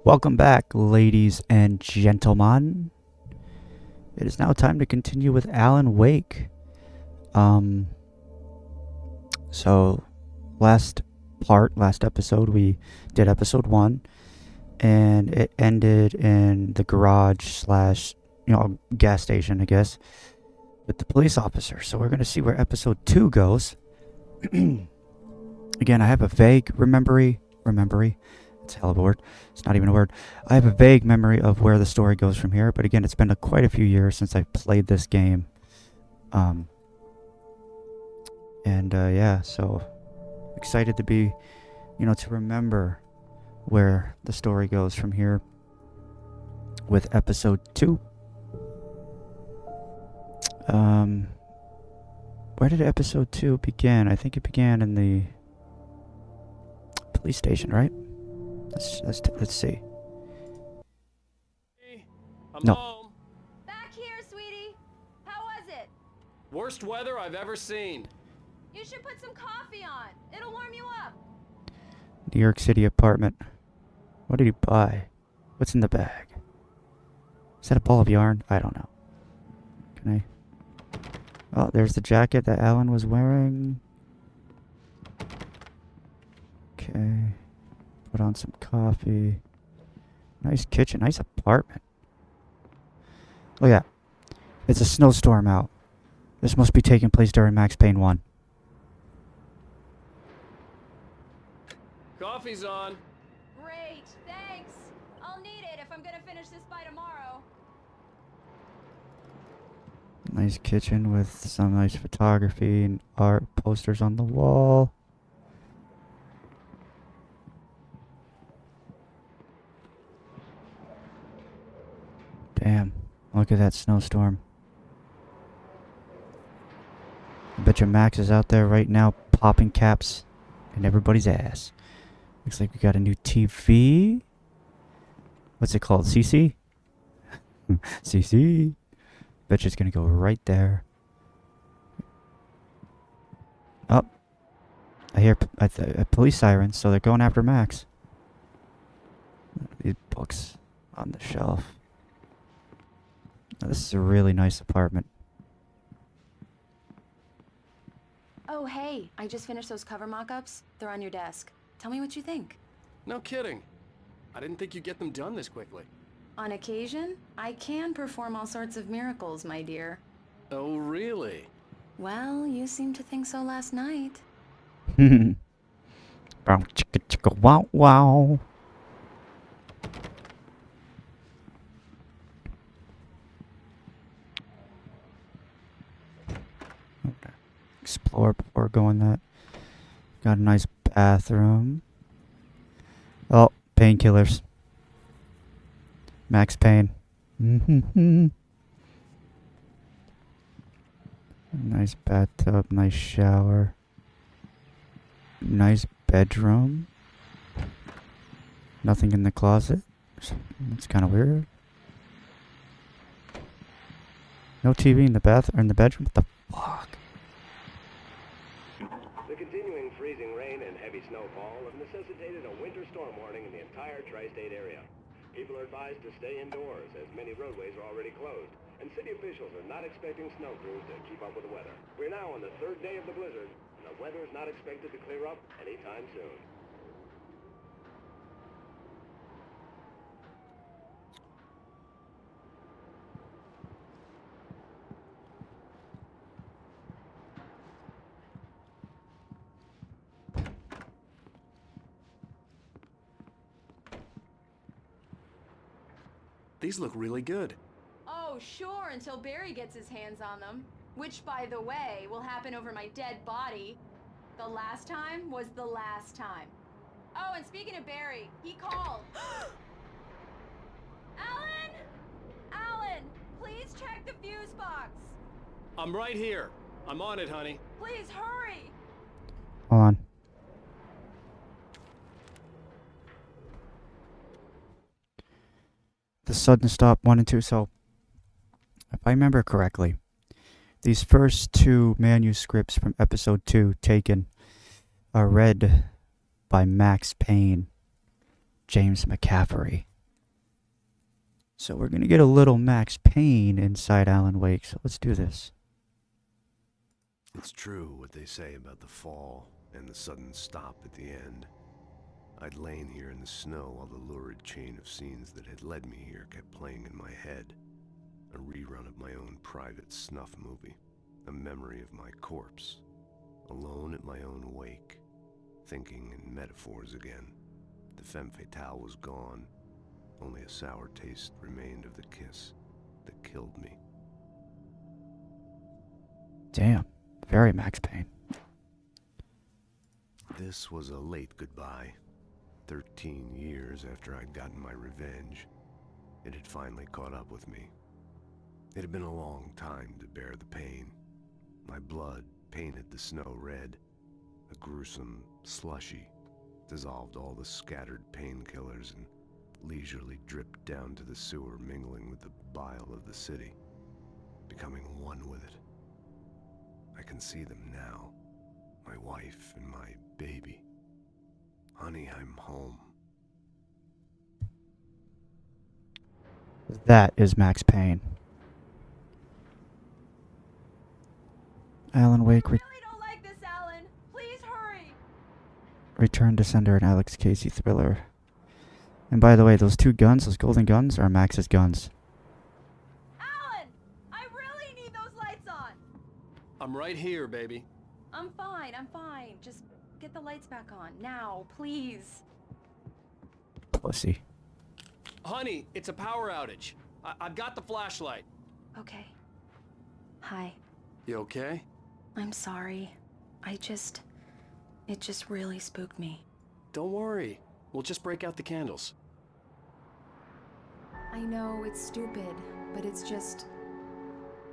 Welcome back, ladies and gentlemen. It is now time to continue with Alan Wake. So last episode, we did episode 1, and it ended in the garage slash, gas station, I guess, with the police officer. So we're going to see where episode 2 goes. Again, I have a vague remembery. It's a hell of a word. It's not even a word. I have a vague memory of where the story goes from here, but again, it's been quite a few years since I played this game. So excited to be, to remember where the story goes from here with episode 2. Where did episode 2 begin? I think it began in the police station, right? Let's see. Hey, I'm No. home. Back here, sweetie. How was it? Worst weather I've ever seen. You should put some coffee on. It'll warm you up. New York City apartment. What did he buy? What's in the bag? Is that a ball of yarn? I don't know. Can I? Oh, there's the jacket that Alan was wearing. Okay. Put on some coffee. Nice kitchen. Nice apartment. Oh yeah. It's a snowstorm out. This must be taking place during Max Payne 1. Coffee's on. Great, thanks. I'll need it if I'm gonna finish this by tomorrow. Nice kitchen with some nice photography and art posters on the wall. Damn, look at that snowstorm. I bet your Max is out there right now popping caps in everybody's ass. Looks like we got a new TV. What's it called? CC? CC. Bet you it's gonna go right there. Oh. I hear a police sirens, so they're going after Max. These books on the shelf. Now, this is a really nice apartment. Oh, hey, I just finished those cover mock-ups. They're on your desk. Tell me what you think. No kidding. I didn't think you'd get them done this quickly. On occasion, I can perform all sorts of miracles, my dear. Oh, really? Well, you seemed to think so last night. Bow chicka chicka wow wow. Okay. Explore before going that. Got a nice bathroom. Oh, painkillers. Max Payne. Nice bathtub, nice shower. Nice bedroom. Nothing in the closet. That's kind of weird. No TV in the in the bedroom. What the fuck? The continuing freezing rain and heavy snowfall have necessitated a winter storm warning in the entire tri-state area. People are advised to stay indoors as many roadways are already closed, and city officials are not expecting snow crews to keep up with the weather. We're now on the 3rd day of the blizzard, and the weather is not expected to clear up anytime soon. These look really good. Oh, sure, until Barry gets his hands on them. Which, by the way, will happen over my dead body. The last time was the last time. Oh, and speaking of Barry, he called. Alan! Alan, please check the fuse box. I'm right here. I'm on it, honey. Please hurry. Hold on. The sudden stop 1 and 2. So, if I remember correctly, these first 2 manuscripts from episode 2 taken are read by Max Payne, James McCaffrey. So we're going to get a little Max Payne inside Alan Wake. So let's do this. It's true what they say about the fall and the sudden stop at the end. I'd lain here in the snow while the lurid chain of scenes that had led me here kept playing in my head. A rerun of my own private snuff movie. A memory of my corpse. Alone at my own wake. Thinking in metaphors again. The femme fatale was gone. Only a sour taste remained of the kiss that killed me. Damn. Very Max Payne. This was a late goodbye. 13 years after I'd gotten my revenge. It had finally caught up with me. It had been a long time to bear the pain. My blood painted the snow red. A gruesome slushy dissolved all the scattered painkillers and leisurely dripped down to the sewer, mingling with the bile of the city, becoming one with it. I can see them now, my wife and my baby. Honey, I'm home. That is Max Payne. Alan Wake I really don't like this, Alan. Please hurry. Return to Sender, an Alex Casey thriller. And by the way, those two guns, those golden guns, are Max's guns. Alan, I really need those lights on. I'm right here, baby. I'm fine. Just get the lights back on now, please. Pussy. Honey, it's a power outage. I've got the flashlight. Okay. Hi. You okay? I'm sorry. It just really spooked me. Don't worry. We'll just break out the candles. I know it's stupid, but it's just...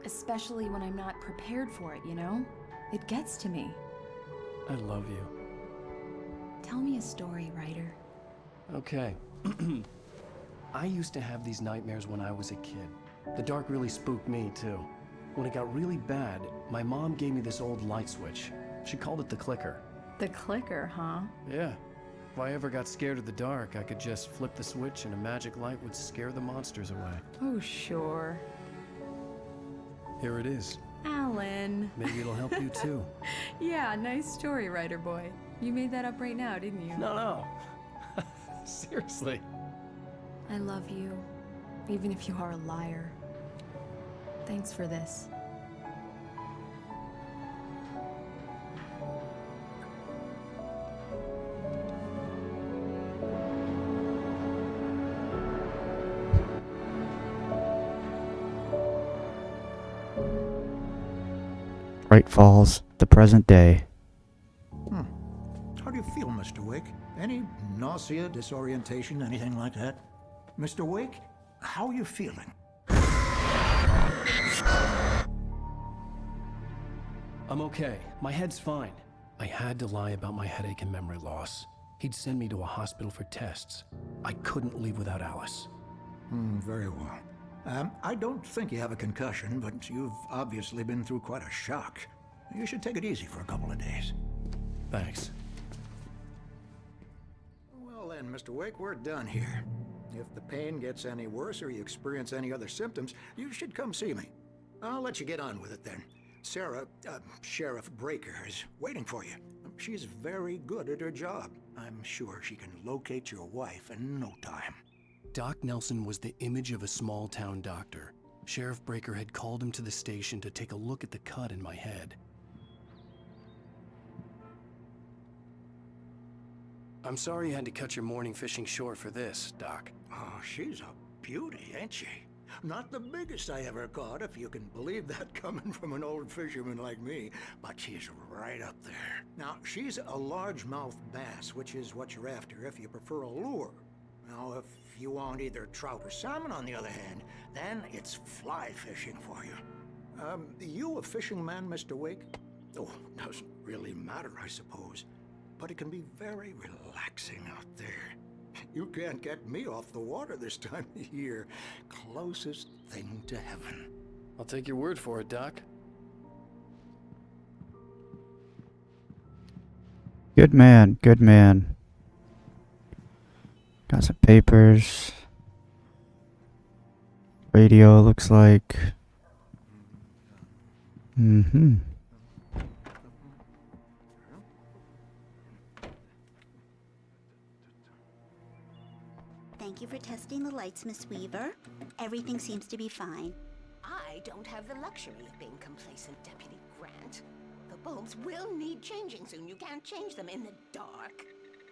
especially when I'm not prepared for it, you know? It gets to me. I love you. Tell me a story, writer. Okay. I used to have these nightmares when I was a kid. The dark really spooked me, too. When it got really bad, my mom gave me this old light switch. She called it the clicker. The clicker, huh? Yeah. If I ever got scared of the dark, I could just flip the switch and a magic light would scare the monsters away. Oh, sure. Here it is. Alan. Maybe it'll help you, too. Yeah, nice story, writer boy. You made that up right now, didn't you? No. Seriously. I love you, even if you are a liar. Thanks for this. Right Falls, the present day. How do you feel, Mr. Wake? Any nausea, disorientation, anything like that? Mr. Wake, how are you feeling? I'm okay. My head's fine. I had to lie about my headache and memory loss. He'd send me to a hospital for tests. I couldn't leave without Alice. Very well. I don't think you have a concussion, but you've obviously been through quite a shock. You should take it easy for a couple of days. Thanks. Well then, Mr. Wake, we're done here. If the pain gets any worse or you experience any other symptoms, you should come see me. I'll let you get on with it then. Sarah, Sheriff Breaker, is waiting for you. She's very good at her job. I'm sure she can locate your wife in no time. Doc Nelson was the image of a small-town doctor. Sheriff Breaker had called him to the station to take a look at the cut in my head. I'm sorry you had to cut your morning fishing short for this, Doc. Oh, she's a beauty, ain't she? Not the biggest I ever caught, if you can believe that coming from an old fisherman like me, but she's right up there. Now, she's a largemouth bass, which is what you're after if you prefer a lure. Now, if you want either trout or salmon, on the other hand, then it's fly fishing for you. You a fishing man, Mr. Wake? Oh, doesn't really matter, I suppose. But it can be very relaxing out there. You can't get me off the water this time of year. Closest thing to heaven. I'll take your word for it, Doc. Good man, good man. Got some papers. Radio looks like. Mm-hmm. Thank you for testing the lights, Miss Weaver. Everything seems to be fine. I don't have the luxury of being complacent, Deputy Grant. The bulbs will need changing soon. You can't change them in the dark.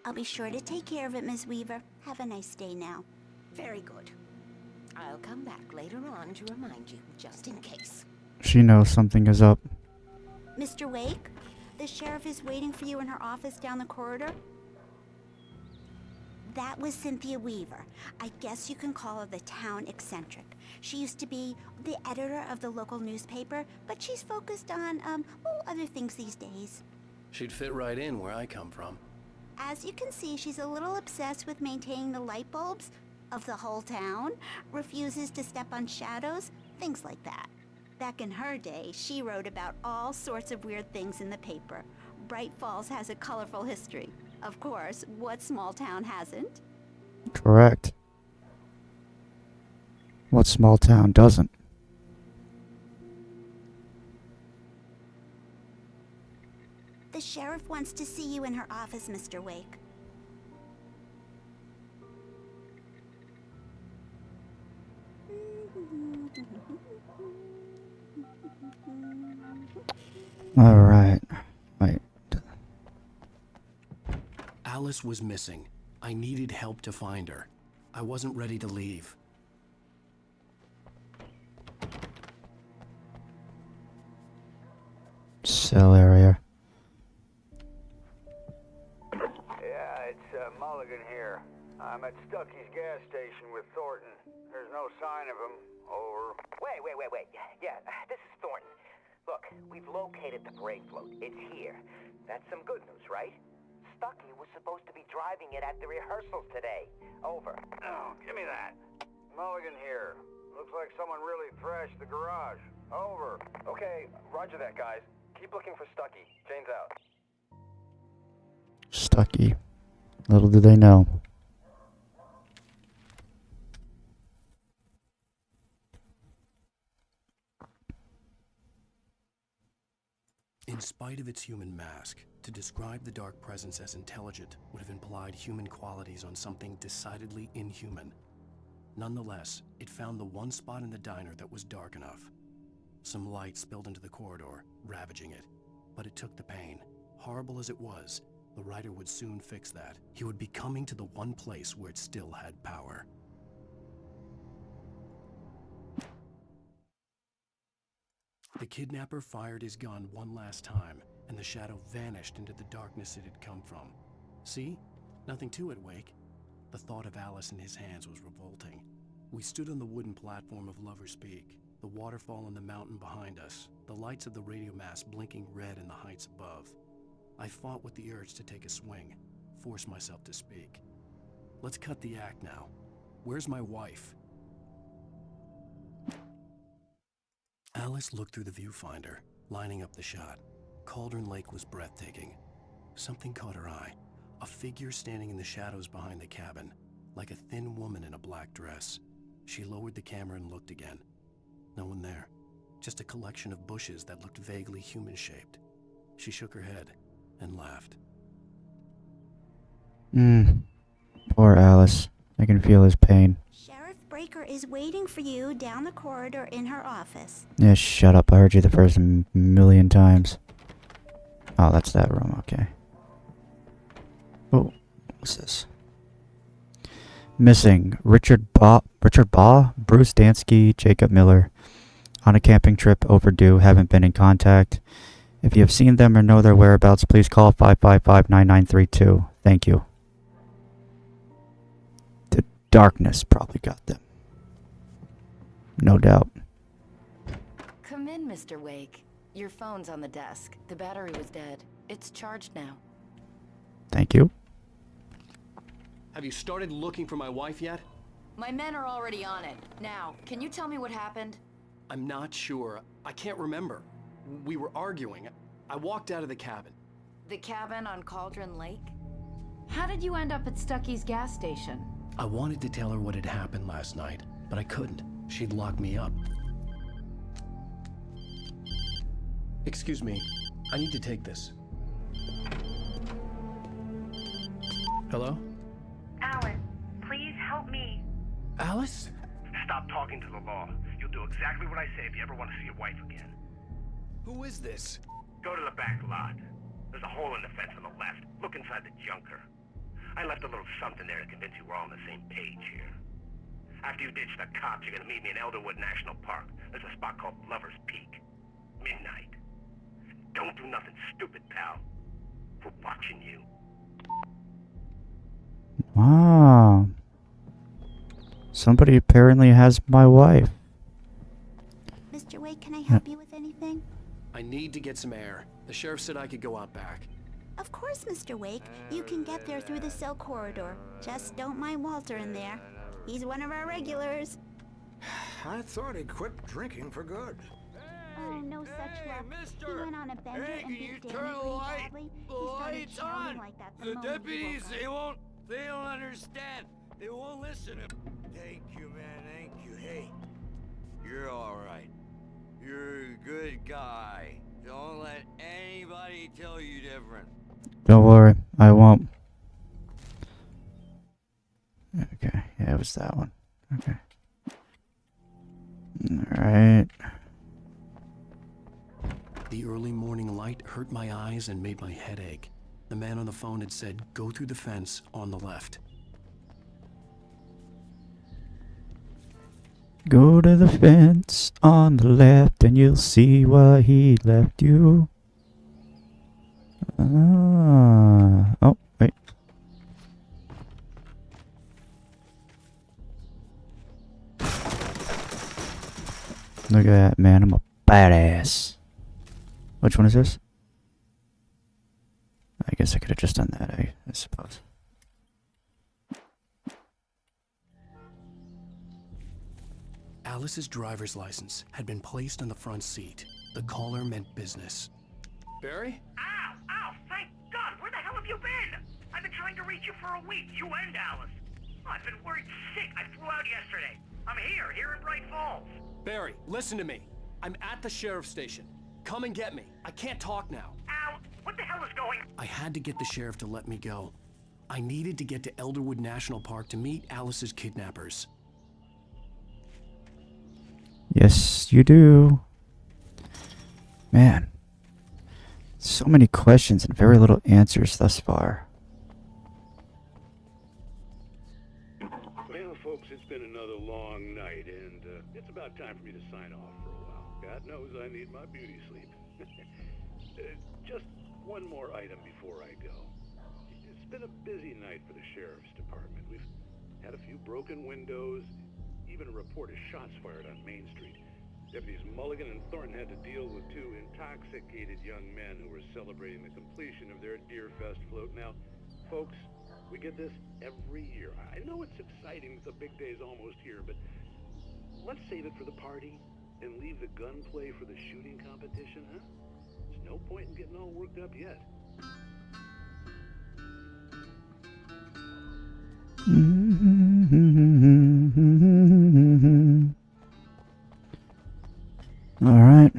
I'll be sure to take care of it, Miss Weaver. Have a nice day now. Very good. I'll come back later on to remind you, just in case. She knows something is up. Mr. Wake, the sheriff is waiting for you in her office down the corridor. That was Cynthia Weaver. I guess you can call her the town eccentric. She used to be the editor of the local newspaper, but she's focused on, other things these days. She'd fit right in where I come from. As you can see, she's a little obsessed with maintaining the light bulbs of the whole town, refuses to step on shadows, things like that. Back in her day, she wrote about all sorts of weird things in the paper. Bright Falls has a colorful history. Of course, what small town hasn't? Correct. What small town doesn't? The sheriff wants to see you in her office, Mr. Wake. All right. Wait. Alice was missing. I needed help to find her. I wasn't ready to leave. Cell area. Yeah, it's Mulligan here. I'm at Stucky's gas station with Thornton. There's no sign of him. Over. Wait. Yeah, this is Thornton. Look, we've located the parade float. It's here. That's some good news, right? Stucky was supposed to be driving it at the rehearsals today. Over. Oh, give me that. Mulligan here. Looks like someone really thrashed the garage. Over. Okay, roger that, guys. Keep looking for Stucky. Jane's out. Stucky. Little do they know. In spite of its human mask, to describe the dark presence as intelligent would have implied human qualities on something decidedly inhuman. Nonetheless, it found the one spot in the diner that was dark enough. Some light spilled into the corridor, ravaging it. But it took the pain. Horrible as it was, the writer would soon fix that. He would be coming to the one place where it still had power. The kidnapper fired his gun one last time, and the shadow vanished into the darkness it had come from. See? Nothing to it, Wake. The thought of Alice in his hands was revolting. We stood on the wooden platform of Lover's Peak, the waterfall on the mountain behind us, the lights of the radio mast blinking red in the heights above. I fought with the urge to take a swing, force myself to speak. Let's cut the act now. Where's my wife? Alice looked through the viewfinder, lining up the shot. Cauldron Lake was breathtaking. Something caught her eye. A figure standing in the shadows behind the cabin, like a thin woman in a black dress. She lowered the camera and looked again. No one there. Just a collection of bushes that looked vaguely human-shaped. She shook her head and laughed. Poor Alice. I can feel his pain. Sheriff Breaker is waiting for you down the corridor in her office. Yeah, shut up. I heard you the first million times. Oh, that's that room. Okay. Oh, what's this? Missing. Richard Baugh, Bruce Dansky, Jacob Miller. On a camping trip, overdue, haven't been in contact. If you have seen them or know their whereabouts, please call 555-9932. Thank you. The darkness probably got them. No doubt. Come in, Mr. Wake. Your phone's on the desk. The battery was dead. It's charged now. Thank you. Have you started looking for my wife yet? My men are already on it. Now, can you tell me what happened? I'm not sure. I can't remember. We were arguing. I walked out of the cabin. The cabin on Cauldron Lake? How did you end up at Stucky's gas station? I wanted to tell her what had happened last night, but I couldn't. she'd lock me up. Excuse me, I need to take this. Hello? Alice, please help me. Alice? Stop talking to the law. You'll do exactly what I say if you ever want to see your wife again. Who is this? Go to the back lot. There's a hole in the fence on the left. Look inside the junker. I left a little something there to convince you we're all on the same page here. After you ditch the cops, you're gonna meet me in Elderwood National Park. There's a spot called Lover's Peak. Midnight. Don't do nothing stupid, pal. We're watching you. Wow. Somebody apparently has my wife. Mr. Wade, can I help you with anything? I need to get some air. The sheriff said I could go out back. Of course, Mr. Wake. You can get there through the cell corridor. Just don't mind Walter in there. He's one of our regulars. I thought he quit drinking for good. Oh, no such luck. mister! He went on a bender Hey, and can you beat Danny turn the pretty light? badly. The He started light's shouting on! like that the The moment he deputies, woke up. they don't understand. They won't listen to... Thank you, man, thank you. Hey, you're all right. You're a good guy. Don't let anybody tell you different. Don't worry, I won't. Okay, yeah, it was that one. Okay. Alright. The early morning light hurt my eyes and made my head ache. The man on the phone had said, go through the fence on the left. Go to the fence on the left and you'll see what he left you. Oh, wait. Look at that, man. I'm a badass. Which one is this? I guess I could have just done that, I suppose. Alice's driver's license had been placed on the front seat. The caller meant business. Barry? Ow! Ow! Thank God! Where the hell have you been? I've been trying to reach you for a week, you and Alice. Oh, I've been worried sick. I flew out yesterday. I'm here in Bright Falls. Barry, listen to me. I'm at the sheriff's station. Come and get me. I can't talk now. Al, what the hell is going on? I had to get the sheriff to let me go. I needed to get to Elderwood National Park to meet Alice's kidnappers. Yes, you do. Man. So many questions and very little answers thus far. Well, folks, it's been another long night, and it's about time for me to sign off for a while. God knows I need my beauty sleep. Just one more item before I go. It's been a busy night for the sheriff's department. We've had a few broken windows, even a report of shots fired on Main Street. Deputies Mulligan and Thornton had to deal with two intoxicated young men who were celebrating the completion of their Deerfest float. Now, folks, we get this every year. I know it's exciting that the big day's almost here, but let's save it for the party and leave the gunplay for the shooting competition, huh? There's no point in getting all worked up yet. All right.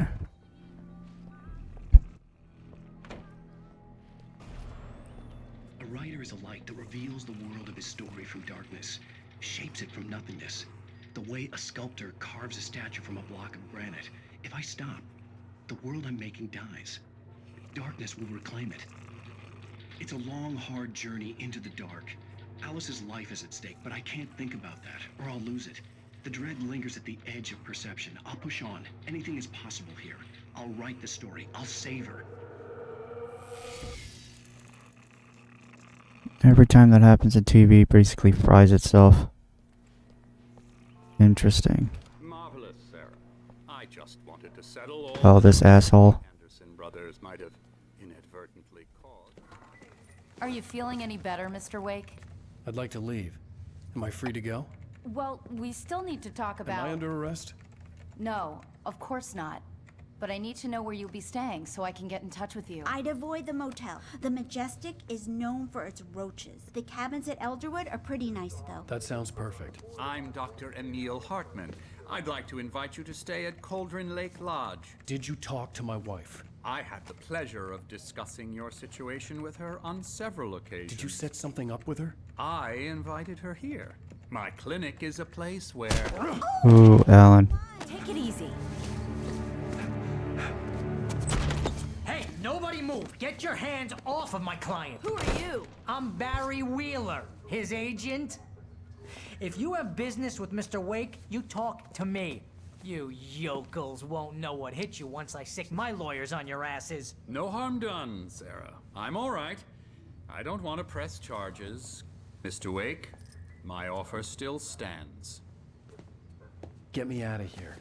A writer is a light that reveals the world of his story from darkness, shapes it from nothingness. The way a sculptor carves a statue from a block of granite. If I stop, the world I'm making dies. Darkness will reclaim it. It's a long, hard journey into the dark. Alice's life is at stake, but I can't think about that, or I'll lose it. The dread lingers at the edge of perception. I'll push on. Anything is possible here. I'll write the story. I'll save her. Every time that happens in TV, it basically fries itself. Interesting. Marvelous, Sarah. I just wanted to settle all... Oh, this asshole. Anderson brothers might have inadvertently caused. Are you feeling any better, Mr. Wake? I'd like to leave. Am I free to go? Well, we still need to talk about... Am I under arrest? No, of course not. But I need to know where you'll be staying so I can get in touch with you. I'd avoid the motel. The Majestic is known for its roaches. The cabins at Elderwood are pretty nice, though. That sounds perfect. I'm Dr. Emil Hartman. I'd like to invite you to stay at Cauldron Lake Lodge. Did you talk to my wife? I had the pleasure of discussing your situation with her on several occasions. Did you set something up with her? I invited her here. My clinic is a place where... Ooh, Alan. Take it easy. Hey, nobody move. Get your hands off of my client. Who are you? I'm Barry Wheeler, his agent. If you have business with Mr. Wake, you talk to me. You yokels won't know what hit you once I sick my lawyers on your asses. No harm done, Sarah. I'm all right. I don't want to press charges. Mr. Wake, my offer still stands. Get me out of here.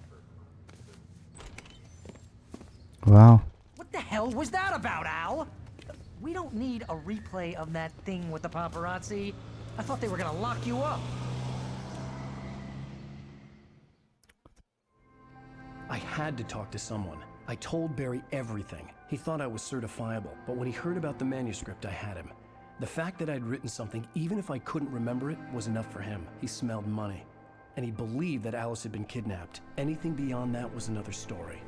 Wow. What the hell was that about, Al? We don't need a replay of that thing with the paparazzi. I thought they were gonna lock you up. I had to talk to someone. I told Barry everything. He thought I was certifiable, but when he heard about the manuscript, I had him. The fact that I'd written something, even if I couldn't remember it, was enough for him. He smelled money. And he believed that Alice had been kidnapped. Anything beyond that was another story.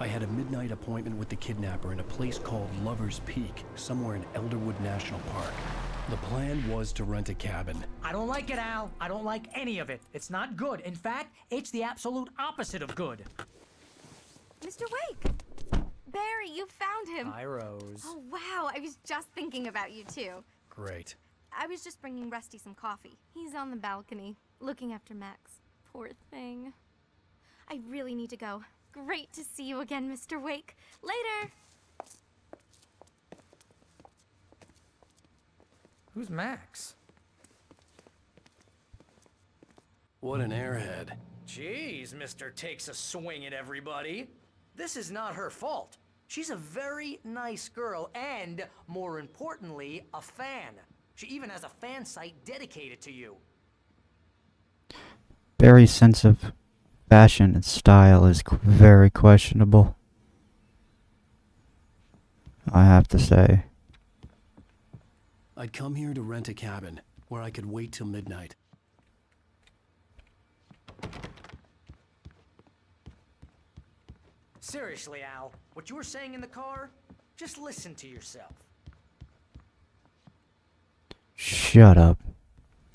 I had a midnight appointment with the kidnapper in a place called Lover's Peak, somewhere in Elderwood National Park. The plan was to rent a cabin. I don't like it, Al. I don't like any of it. It's not good. In fact, it's the absolute opposite of good. Mr. Wake! Barry, you found him! Hi, Rose. Oh, wow. I was just thinking about you, too. Great. I was just bringing Rusty some coffee. He's on the balcony, looking after Max. Poor thing. I really need to go. Great to see you again, Mr. Wake. Later! Who's Max? What an airhead. Jeez, Mr. Takes a swing at everybody. This is not her fault. She's a very nice girl and, more importantly, a fan. She even has a fan site dedicated to you. Barry's sense of fashion and style is very questionable, I have to say. I'd come here to rent a cabin where I could wait till midnight. Seriously, Al, what you were saying in the car, just listen to yourself. Shut up.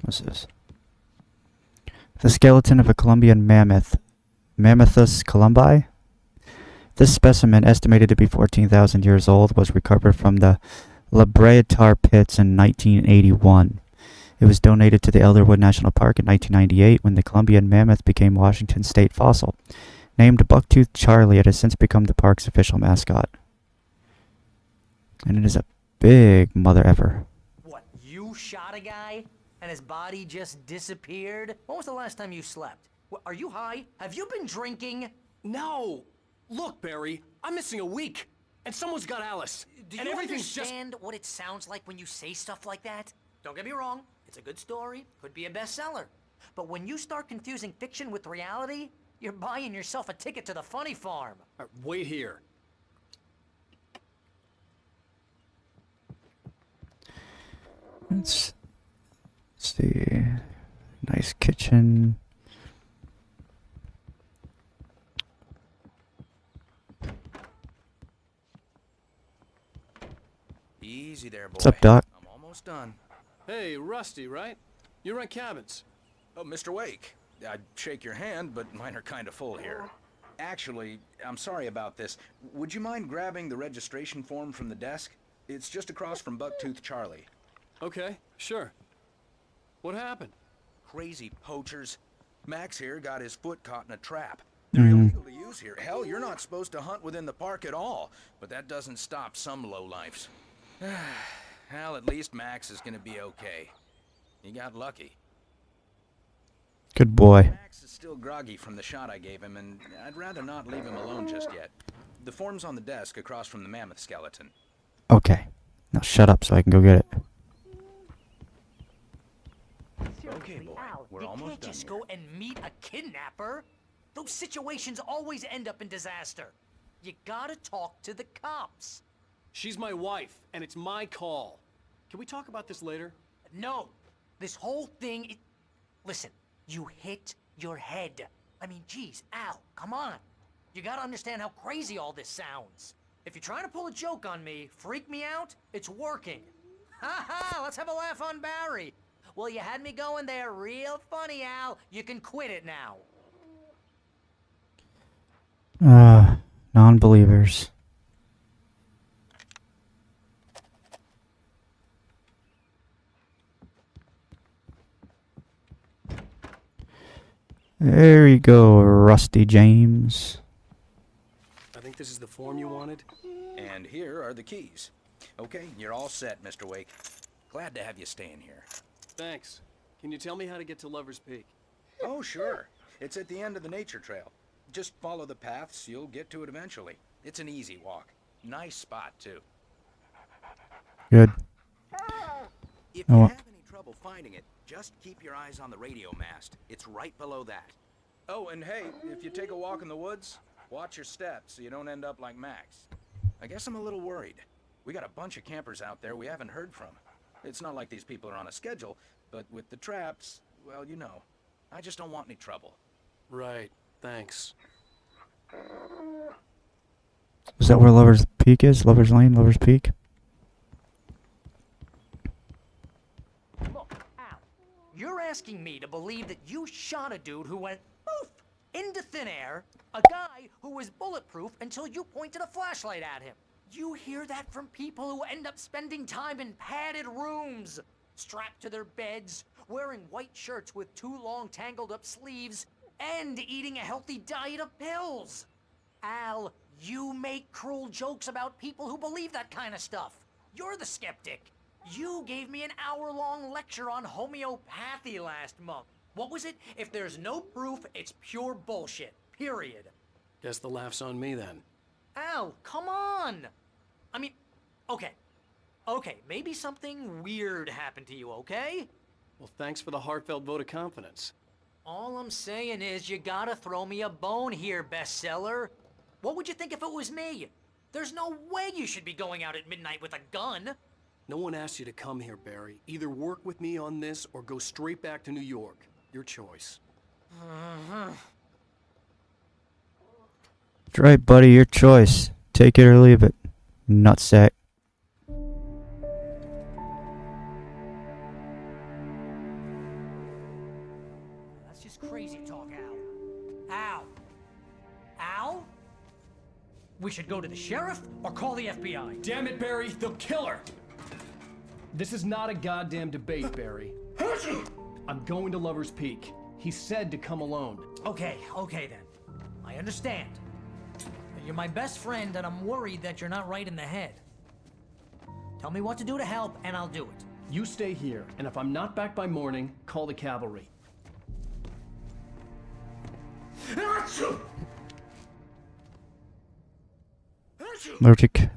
What's this? The skeleton of a Columbian mammoth, Mammothus columbi. This specimen, estimated to be 14,000 years old, was recovered from the La Breatar pits in 1981. It was donated to the Elderwood National Park in 1998 when the Columbian mammoth became Washington state fossil. Named Bucktooth Charlie, it has since become the park's official mascot. And it is a big mother effer. What, you shot a guy and his body just disappeared? When was the last time you slept? What, are you high? Have you been drinking? No! Look, Barry, I'm missing a week, and someone's got Alice. Do and you everything's understand what it sounds like when you say stuff like that? Don't get me wrong, it's a good story, could be a bestseller. But when you start confusing fiction with reality, you're buying yourself a ticket to the funny farm. Wait here. Let's see. Nice kitchen. Easy there, boy. What's up, Doc? I'm almost done. Hey, Rusty, right? You rent cabins. Oh, Mr. Wake. I'd shake your hand, but mine are kind of full here. Actually, I'm sorry about this. Would you mind grabbing the registration form from the desk? It's just across from Bucktooth Charlie. Okay, sure. What happened? Crazy poachers. Max here got his foot caught in a trap. They're illegal to use here. Hell, you're not supposed to hunt within the park at all. But that doesn't stop some lowlifes. Well, at least Max is gonna be okay. He got lucky. Good boy. Max is still groggy from the shot I gave him, and I'd rather not leave him alone just yet. The form's on the desk across from the mammoth skeleton. Okay. Now shut up so I can go get it. Okay, boy. We're You almost can't done just here. go and meet a kidnapper. Those situations always end up in disaster. You gotta talk to the cops. She's my wife, and it's my call. Can we talk about this later? No, this whole thing. Listen, you hit your head. I mean, geez, Al, come on. You gotta understand how crazy all this sounds. If you're trying to pull a joke on me, freak me out, it's working. Ha ha, let's have a laugh on Barry. Well, you had me going there real funny, Al. You can quit it now. Non-believers. There you go, Rusty James. I think this is the form you wanted. And here are the keys. Okay, you're all set, Mr. Wake. Glad to have you staying here. Thanks. Can you tell me how to get to Lover's Peak? Oh, sure. It's at the end of the nature trail. Just follow the paths, you'll get to it eventually. It's an easy walk. Nice spot, too. Good. If you have any trouble finding it, just keep your eyes on the radio mast. It's right below that. Oh, and hey, if you take a walk in the woods, watch your steps so you don't end up like Max. I guess I'm a little worried. We got a bunch of campers out there we haven't heard from. It's not like these people are on a schedule, but with the traps, well, you know. I just don't want any trouble. Right, thanks. Is that where Lover's Peak is? Lover's Lane, Lover's Peak? Look, Al, you're asking me to believe that you shot a dude who went poof into thin air, a guy who was bulletproof until you pointed a flashlight at him. You hear that from people who end up spending time in padded rooms, strapped to their beds, wearing white shirts with too long tangled up sleeves, and eating a healthy diet of pills. Al, you make cruel jokes about people who believe that kind of stuff. You're the skeptic. You gave me an hour-long lecture on homeopathy last month. What was it? If there's no proof, it's pure bullshit. Period. Guess the laugh's on me then. Al, come on! I mean, okay. Okay, maybe something weird happened to you, okay? Well, thanks for the heartfelt vote of confidence. All I'm saying is you gotta throw me a bone here, bestseller. What would you think if it was me? There's no way you should be going out at midnight with a gun. No one asked you to come here, Barry. Either work with me on this or go straight back to New York. Your choice. That's right, buddy, your choice. Take it or leave it. Nutsack. That's just crazy talk, Al. Al? Al? We should go to the sheriff or call the FBI. Damn it, Barry, they'll kill her! This is not a goddamn debate, Barry. I'm going to Lover's Peak. He said to come alone. Okay then. I understand. You're my best friend, and I'm worried that you're not right in the head. Tell me what to do to help, and I'll do it. You stay here, and if I'm not back by morning, call the cavalry.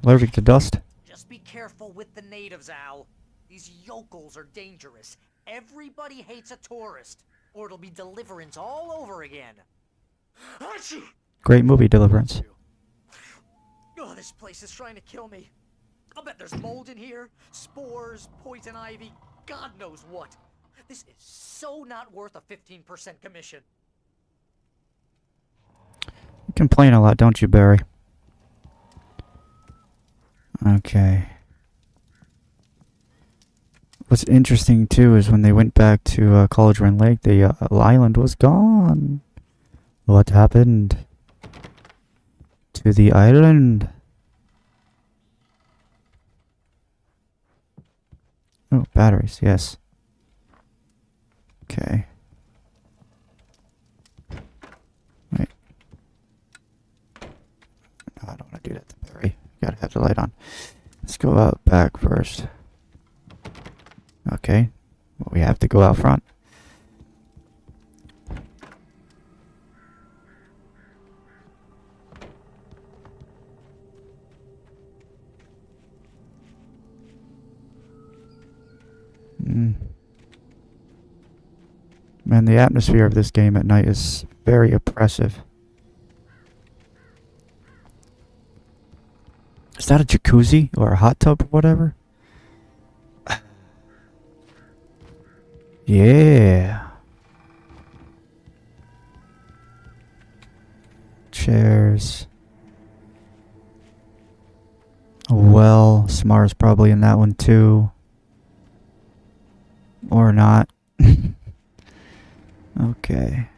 Allergic to dust? Just be careful with the natives, Al. These yokels are dangerous. Everybody hates a tourist, or it'll be Deliverance all over again. Great movie, Deliverance. Oh, this place is trying to kill me. I'll bet there's mold in here, spores, poison ivy, God knows what. This is so not worth a 15% commission. You complain a lot, don't you, Barry? Okay. What's interesting, too, is when they went back to College Run Lake, the island was gone. What happened to the island? Oh, batteries, yes. Okay. Wait. No, I don't want to do that to Barry. Gotta have the light on. Let's go out back first. Okay. Well, we have to go out front. Man, the atmosphere of this game at night is very oppressive. Is that a jacuzzi or a hot tub or whatever? Yeah. chairs. Well, Smar's probably in that one too. Or not. Okay.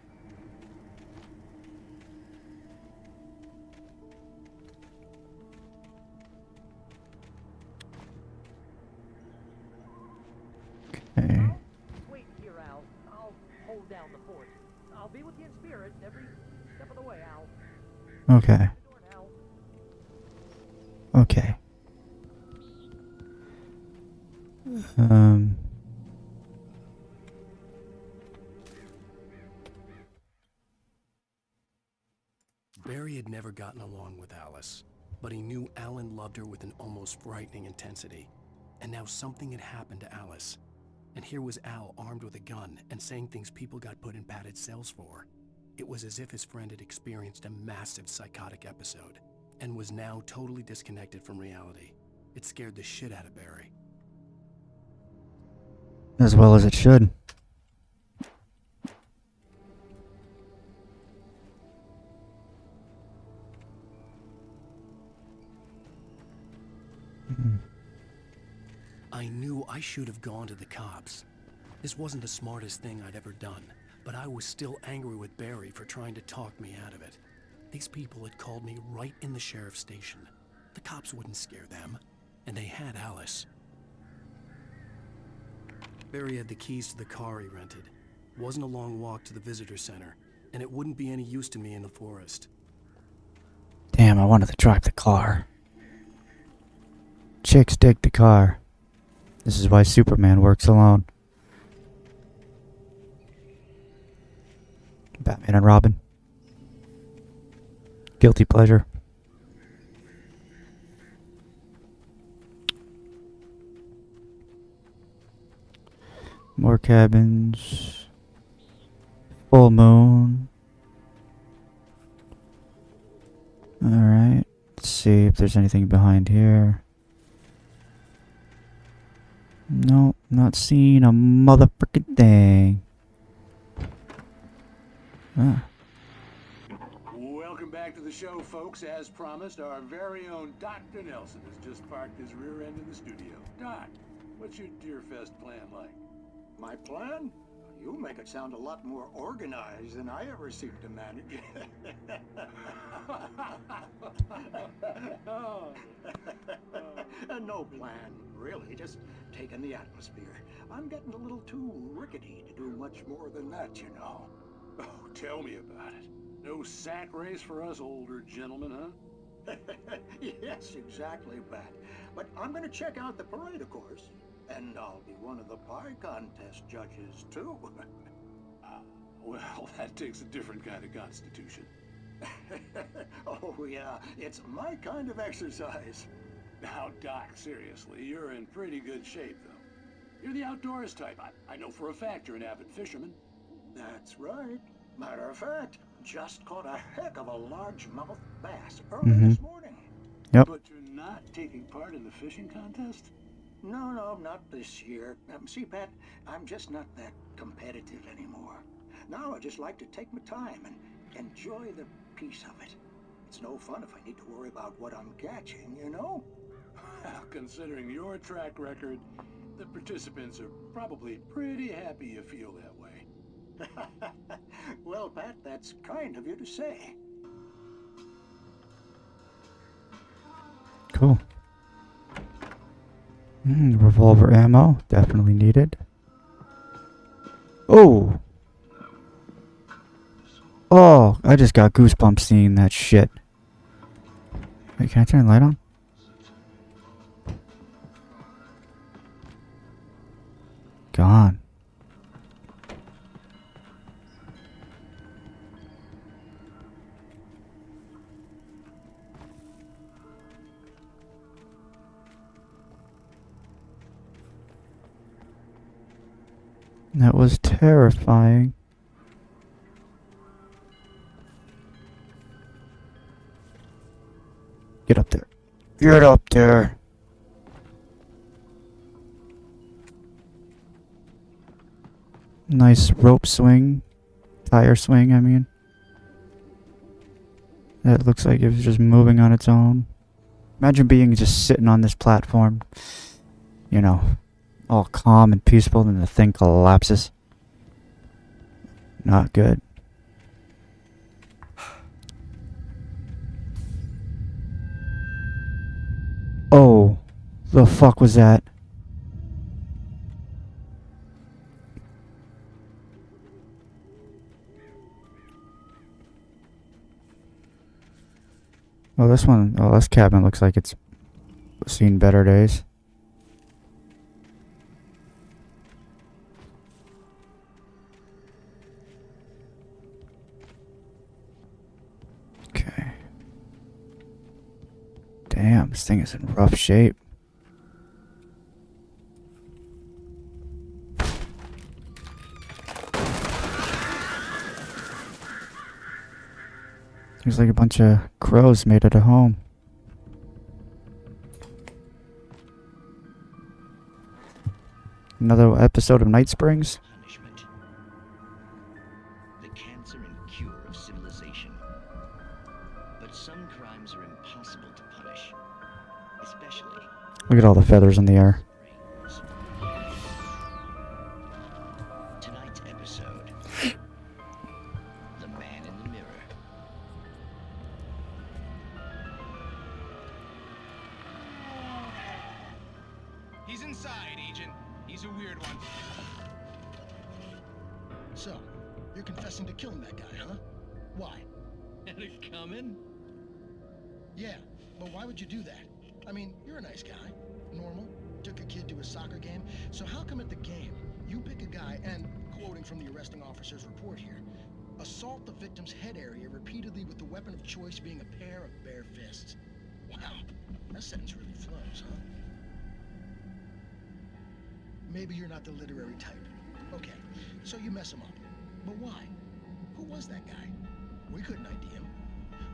Okay. Wait here, Al. I'll hold down the fort. I'll be with you in spirit every step of the way, Al. Okay. Okay. Barry had never gotten along with Alice, but he knew Alan loved her with an almost frightening intensity. And now something had happened to Alice. And here was Al armed with a gun and saying things people got put in padded cells for. It was as if his friend had experienced a massive psychotic episode and was now totally disconnected from reality. It scared the shit out of Barry. As well as it should. I knew I should have gone to the cops. This wasn't the smartest thing I'd ever done, but I was still angry with Barry for trying to talk me out of it. These people had called me right in the sheriff's station. The cops wouldn't scare them, and they had Alice. Barry had the keys to the car he rented. It wasn't a long walk to the visitor center, and it wouldn't be any use to me in the forest. Damn, I wanted to drive the car. Chicks dig the car. This is why Superman works alone. Batman and Robin. Guilty pleasure. More cabins. Full moon. Alright. Let's see if there's anything behind here. Nope, not seeing a motherfucking thing. Ah. Welcome back to the show, folks. As promised, our very own Dr. Nelson has just parked his rear end in the studio. Doc, what's your Deerfest plan like? My plan? You make it sound a lot more organized than I ever seem to manage. No plan, really. Just taking the atmosphere. I'm getting a little too rickety to do much more than that, you know. Oh, tell me about it. No sack race for us older gentlemen, huh? Yes, exactly, Pat. But I'm going to check out the parade, of course. And I'll be one of the pie contest judges, too. Well, that takes a different kind of constitution. Oh, yeah. It's my kind of exercise. Now, Doc, seriously, you're in pretty good shape, though. You're the outdoors type. I know for a fact you're an avid fisherman. That's right. Matter of fact, just caught a heck of a largemouth bass early this morning. Yep. But you're not taking part in the fishing contest? No, not this year. See, Pat, I'm just not that competitive anymore. Now I just like to take my time and enjoy the peace of it. It's no fun if I need to worry about what I'm catching, you know? Well, considering your track record, the participants are probably pretty happy you feel that way. Well, Pat, that's kind of you to say. Cool. Revolver ammo, definitely needed. Oh! Oh, I just got goosebumps seeing that shit. Wait, can I turn the light on? Gone. That was terrifying. Get up there. Get up there. Nice rope swing. Tire swing, I mean. It looks like it was just moving on its own. Imagine being just sitting on this platform, you know, all calm and peaceful, and the thing collapses. Not good. Oh, the fuck was that? Oh, this cabin looks like it's seen better days. Okay. Damn, this thing is in rough shape. There's like a bunch of crows made it a home. Another episode of Night Springs. Punishment. The cancer and cure of civilization. But some crimes are impossible to punish. Especially... Look at all the feathers in the air. Tonight's episode. The Man in the Mirror. He's inside, Agent. He's a weird one. So, you're confessing to killing that guy, huh? Why? Had it coming? Yeah, but why would you do that? I mean, you're a nice guy. Normal. Took a kid to a soccer game. So how come at the game, you pick a guy and, quoting from the arresting officer's report here, assault the victim's head area repeatedly with the weapon of choice being a pair of bare fists? Wow, that sentence really flows, huh? Maybe you're not the literary type. Okay, so you mess him up. But why? Who was that guy? We couldn't ID him.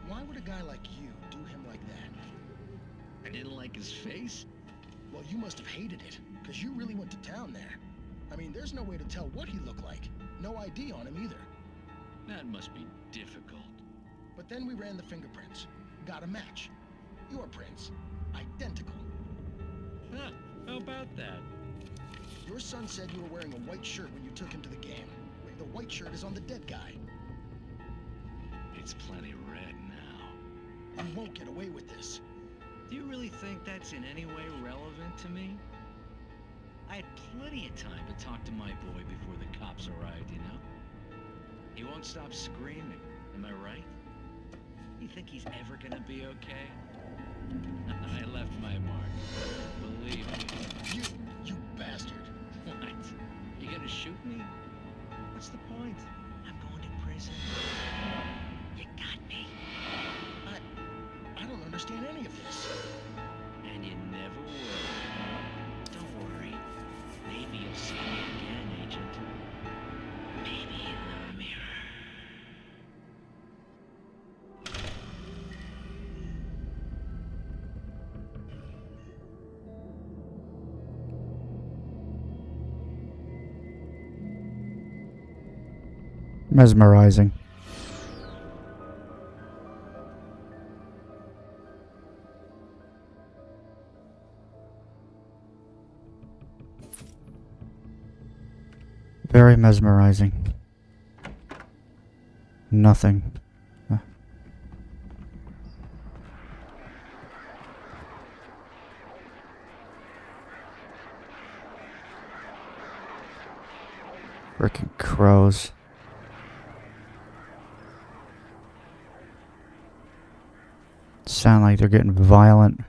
Why would a guy like you do him like that? I didn't like his face? Well, you must have hated it, because you really went to town there. I mean, there's no way to tell what he looked like. No ID on him either. That must be difficult. But then we ran the fingerprints. Got a match. Your prints. Identical. Huh, how about that? Your son said you were wearing a white shirt when you took him to the game. The white shirt is on the dead guy. It's plenty red now. You won't get away with this. Do you really think that's in any way relevant to me? I had plenty of time to talk to my boy before the cops arrived, you know? He won't stop screaming, am I right? You think he's ever gonna be okay? I left my mark. Believe me. You bastard. What? You gonna shoot me? What's the point? I'm going to prison. You got me. I don't understand any of this. And you never will. Don't worry. Maybe you'll see me again, Agent. Maybe in the mirror. Mesmerizing. Very mesmerizing. Nothing. Frickin' crows. Sound like they're getting violent.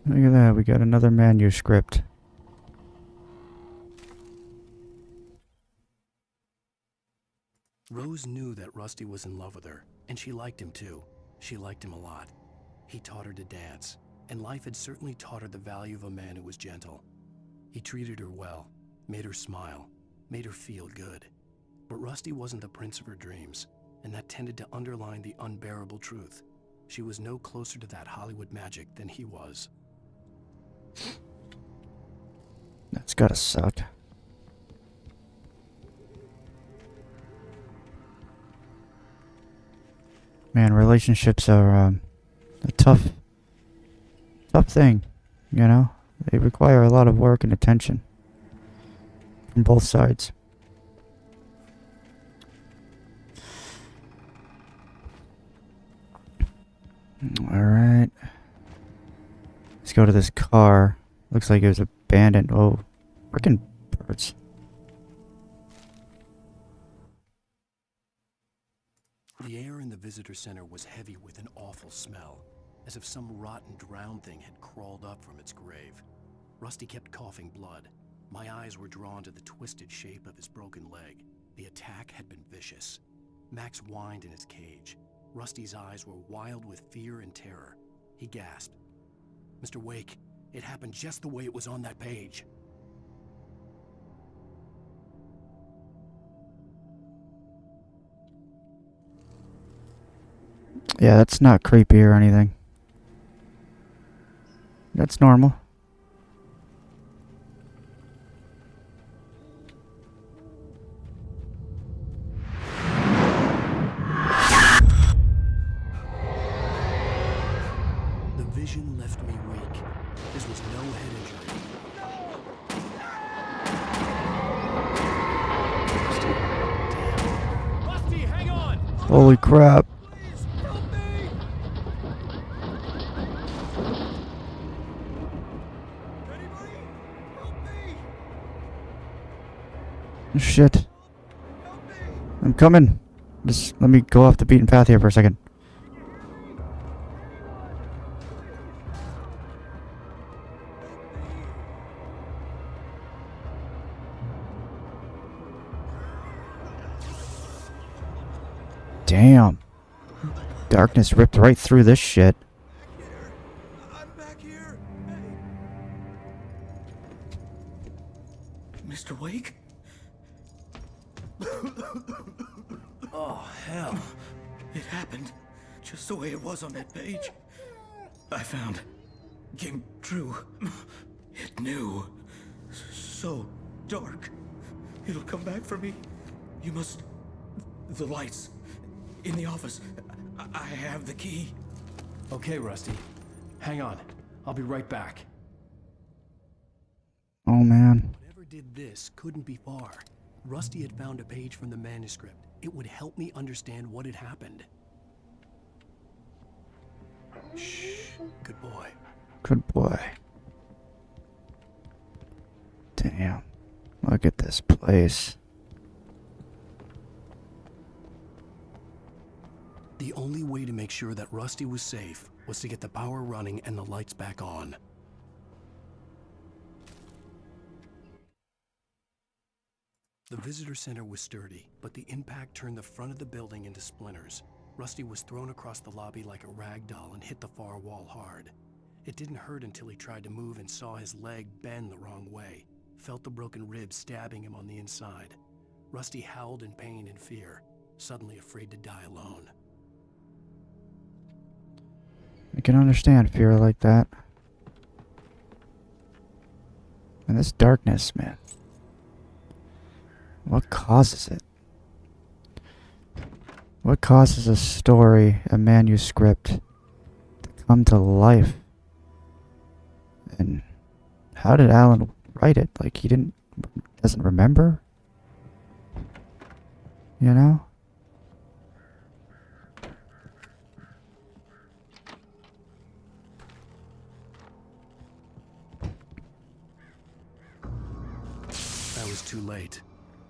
Look at that, we got another manuscript. Rose knew that Rusty was in love with her, and she liked him too. She liked him a lot. He taught her to dance, and life had certainly taught her the value of a man who was gentle. He treated her well, made her smile, made her feel good. But Rusty wasn't the prince of her dreams, and that tended to underline the unbearable truth. She was no closer to that Hollywood magic than he was. That's gotta suck. Man, relationships are a tough thing, you know? They require a lot of work and attention from both sides. Alright. Let's go to this car. Looks like it was abandoned. Oh, freaking birds. The air in the visitor center was heavy with an awful smell, as if some rotten drowned thing had crawled up from its grave. Rusty kept coughing blood. My eyes were drawn to the twisted shape of his broken leg. The attack had been vicious. Max whined in his cage. Rusty's eyes were wild with fear and terror. He gasped. "Mr. Wake, it happened just the way it was on that page." Yeah, that's not creepy or anything. That's normal. The vision left me weak. This was no head injury. Rusty, hang on! Holy crap. Shit. I'm coming. Just let me go off the beaten path here for a second. Damn. Darkness ripped right through this shit. Mr. Wake? Oh, hell. It happened just the way it was on that page. I found. Came true. It knew. So dark. It'll come back for me. You must... The lights. In the office. I have the key. Okay, Rusty. Hang on. I'll be right back. Oh, man. Whoever did this couldn't be far. Rusty had found a page from the manuscript. It would help me understand what had happened. Shh. Good boy. Good boy. Damn. Look at this place. The only way to make sure that Rusty was safe was to get the power running and the lights back on. The visitor center was sturdy, but the impact turned the front of the building into splinters. Rusty was thrown across the lobby like a rag doll and hit the far wall hard. It didn't hurt until he tried to move and saw his leg bend the wrong way, felt the broken ribs stabbing him on the inside. Rusty howled in pain and fear, suddenly afraid to die alone. I can understand fear like that. And this darkness, man. What causes it? What causes a story, a manuscript, to come to life? And how did Alan write it? Like, he doesn't remember? You know? I was too late.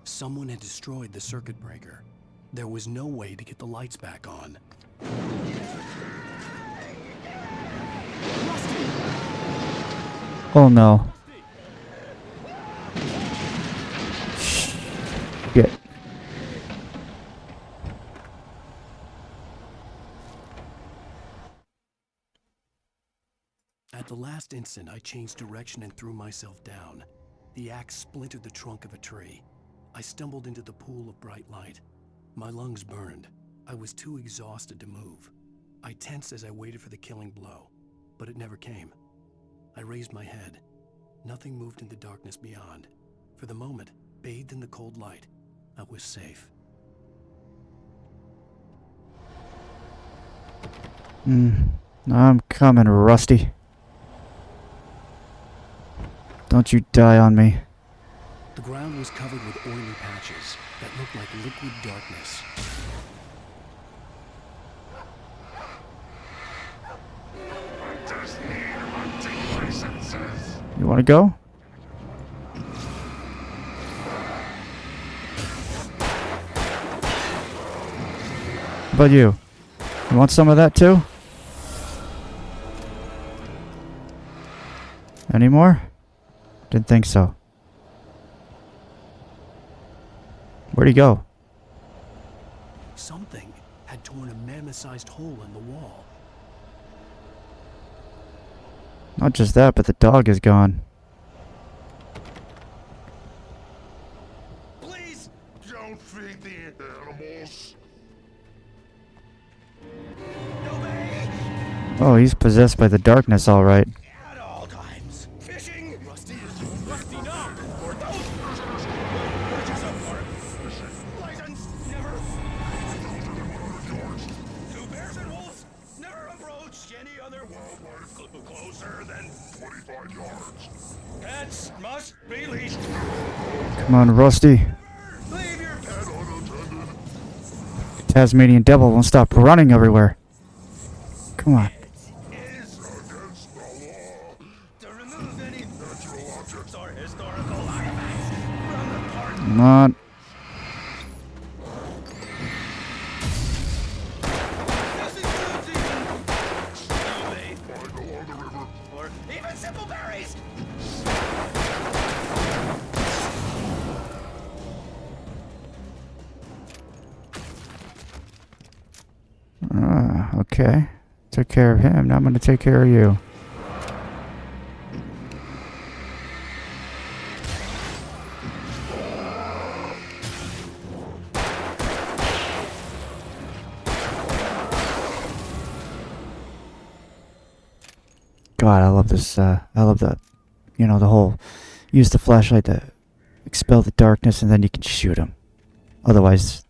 Someone had destroyed the circuit breaker. There was no way to get the lights back on. Oh no. Shit. At the last instant, I changed direction and threw myself down. The axe splintered the trunk of a tree. I stumbled into the pool of bright light. My lungs burned. I was too exhausted to move. I tensed as I waited for the killing blow, but it never came. I raised my head. Nothing moved in the darkness beyond. For the moment, bathed in the cold light, I was safe. I'm coming, Rusty. Don't you die on me. The ground was covered with oily patches that looked like liquid darkness. You want to go? How about you? You want some of that too? Any more? Didn't think so. Where'd he go? Something had torn a mammoth-sized hole in the wall. Not just that, but the dog is gone. Please don't feed the animals. Oh, he's possessed by the darkness, all right. At all times. Fishing. Rusty, no. License, never. Two bears and wolves never approached any other wildlife closer than 25 yards. Pets must be leashed. Come on, Rusty. Leave your pet unattended. Tasmanian devil won't stop running everywhere. Come on. Come on. Or even simple berries. Okay. Took care of him. Now I'm going to take care of you. God, I love this. I love the, the whole, use the flashlight to expel the darkness, and then you can shoot him. Otherwise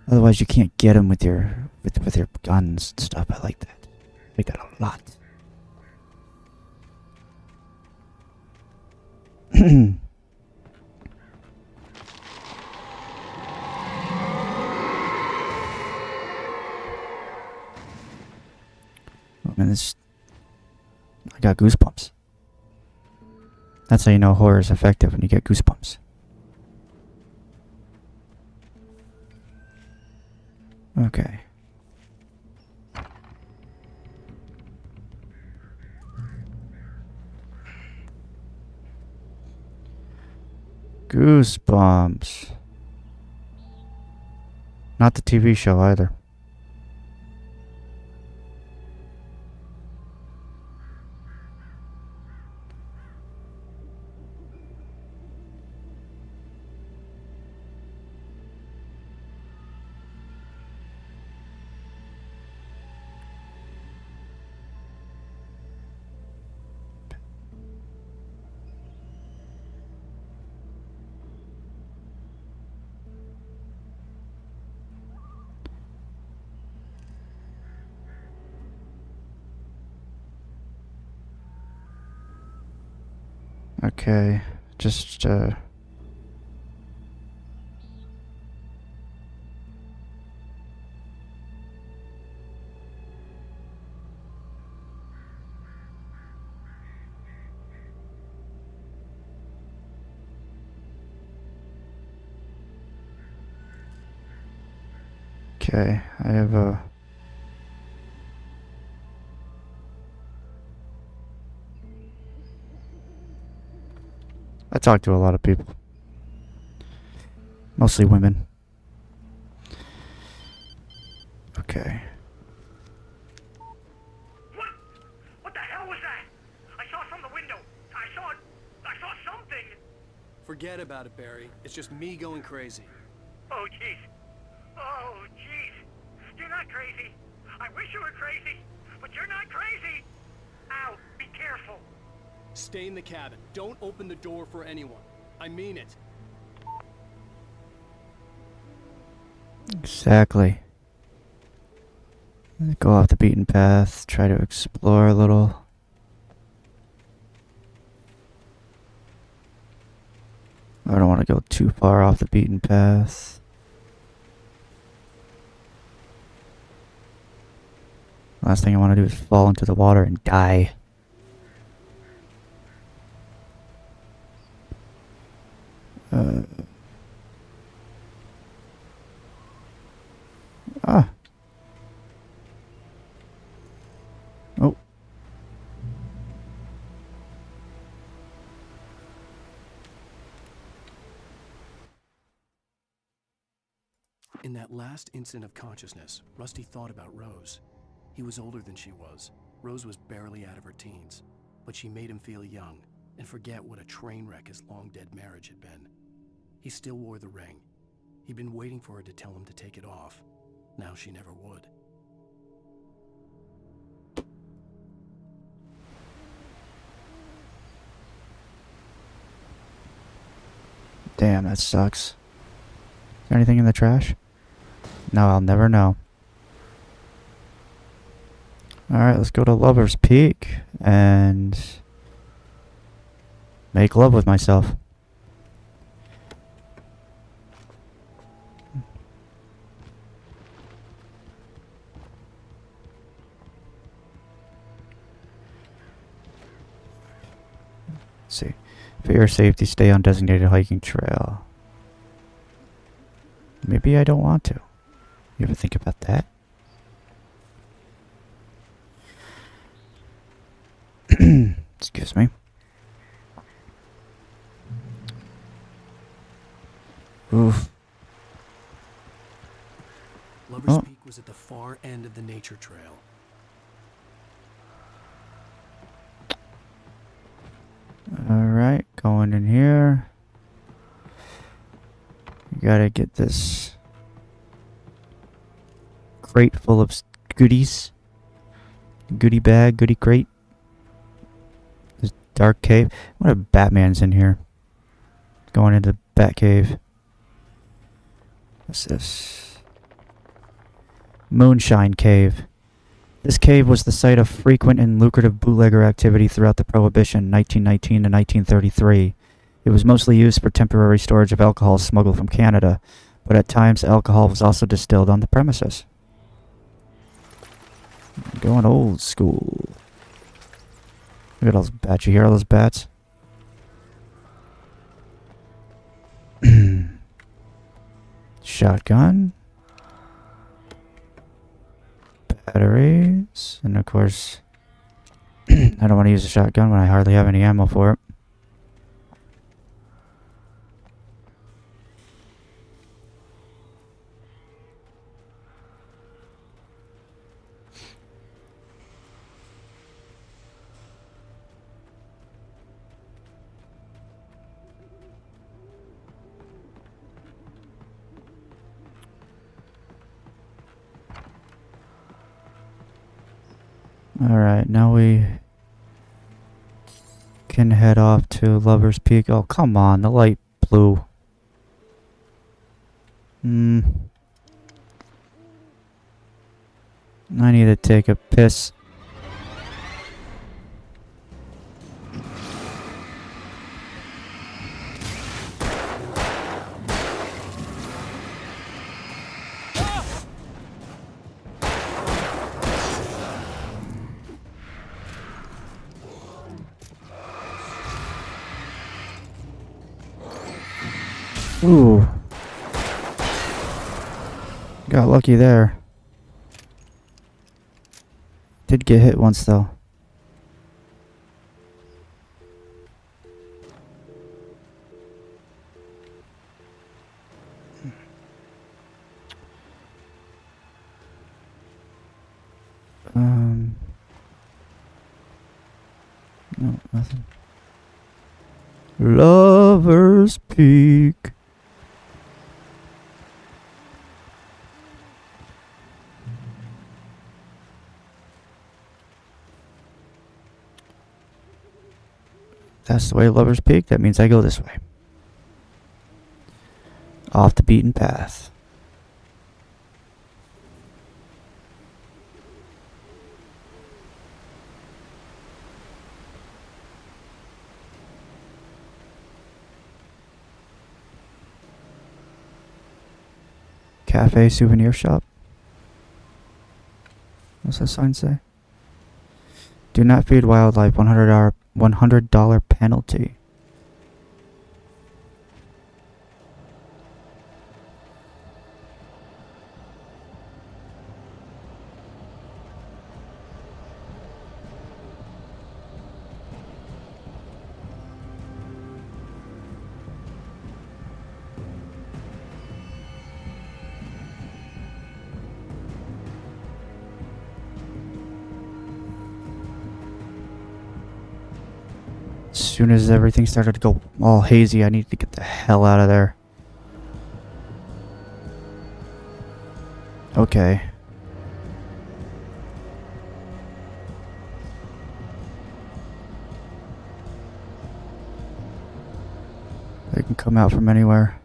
you can't get him with your guns and stuff. I like that. I like that a lot. Oh man, I got goosebumps. That's how you know horror is effective, when you get goosebumps. Okay. Goosebumps. Not the TV show either. Okay, just okay, I have a I talk to a lot of people. Mostly women. Okay. What the hell was that? I saw from the window. I saw something. Forget about it, Barry. It's just me going crazy. Oh, jeez. Oh, jeez. sure crazy, but you're not crazy. Ow, be careful. Stay in the cabin. Don't open the door for anyone. I mean it. Exactly. Go off the beaten path, try to explore a little. I don't want to go too far off the beaten path. Last thing I want to do is fall into the water and die. Oh. In that last instant of consciousness, Rusty thought about Rose. He was older than she was. Rose was barely out of her teens, but she made him feel young and forget what a train wreck his long-dead marriage had been. He still wore the ring. He'd been waiting for her to tell him to take it off. Now she never would. Damn, that sucks. Is there anything in the trash? No, I'll never know. Alright, let's go to Lover's Peak and make love with myself. Let's see. For your safety, stay on designated hiking trail. Maybe I don't want to. You ever think about that? Excuse me. Oof. Lover's Peak was at the far end of the nature trail. Alright, going in here. You gotta get this crate full of goodies. Goodie bag, goodie crate. This dark cave. What if Batman's in here? Going into the Bat Cave. What's this? Moonshine Cave. This cave was the site of frequent and lucrative bootlegger activity throughout the Prohibition, 1919 to 1933. It was mostly used for temporary storage of alcohol smuggled from Canada, but at times alcohol was also distilled on the premises. Going old school. Look at all those bats. You hear all those bats? Shotgun. Batteries. And of course, I don't want to use a shotgun when I hardly have any ammo for it. Alright, now we can head off to Lover's Peak. Oh, come on, the light blue. I need to take a piss. Ooh. Got lucky there. Did get hit once though. No, nothing. Lover's Peak. That's the way to Lover's Peak. That means I go this way. Off the beaten path. Cafe souvenir shop. What's that sign say? Do not feed wildlife. $100 penalty. As soon as everything started to go all hazy, I needed to get the hell out of there. Okay. They can come out from anywhere.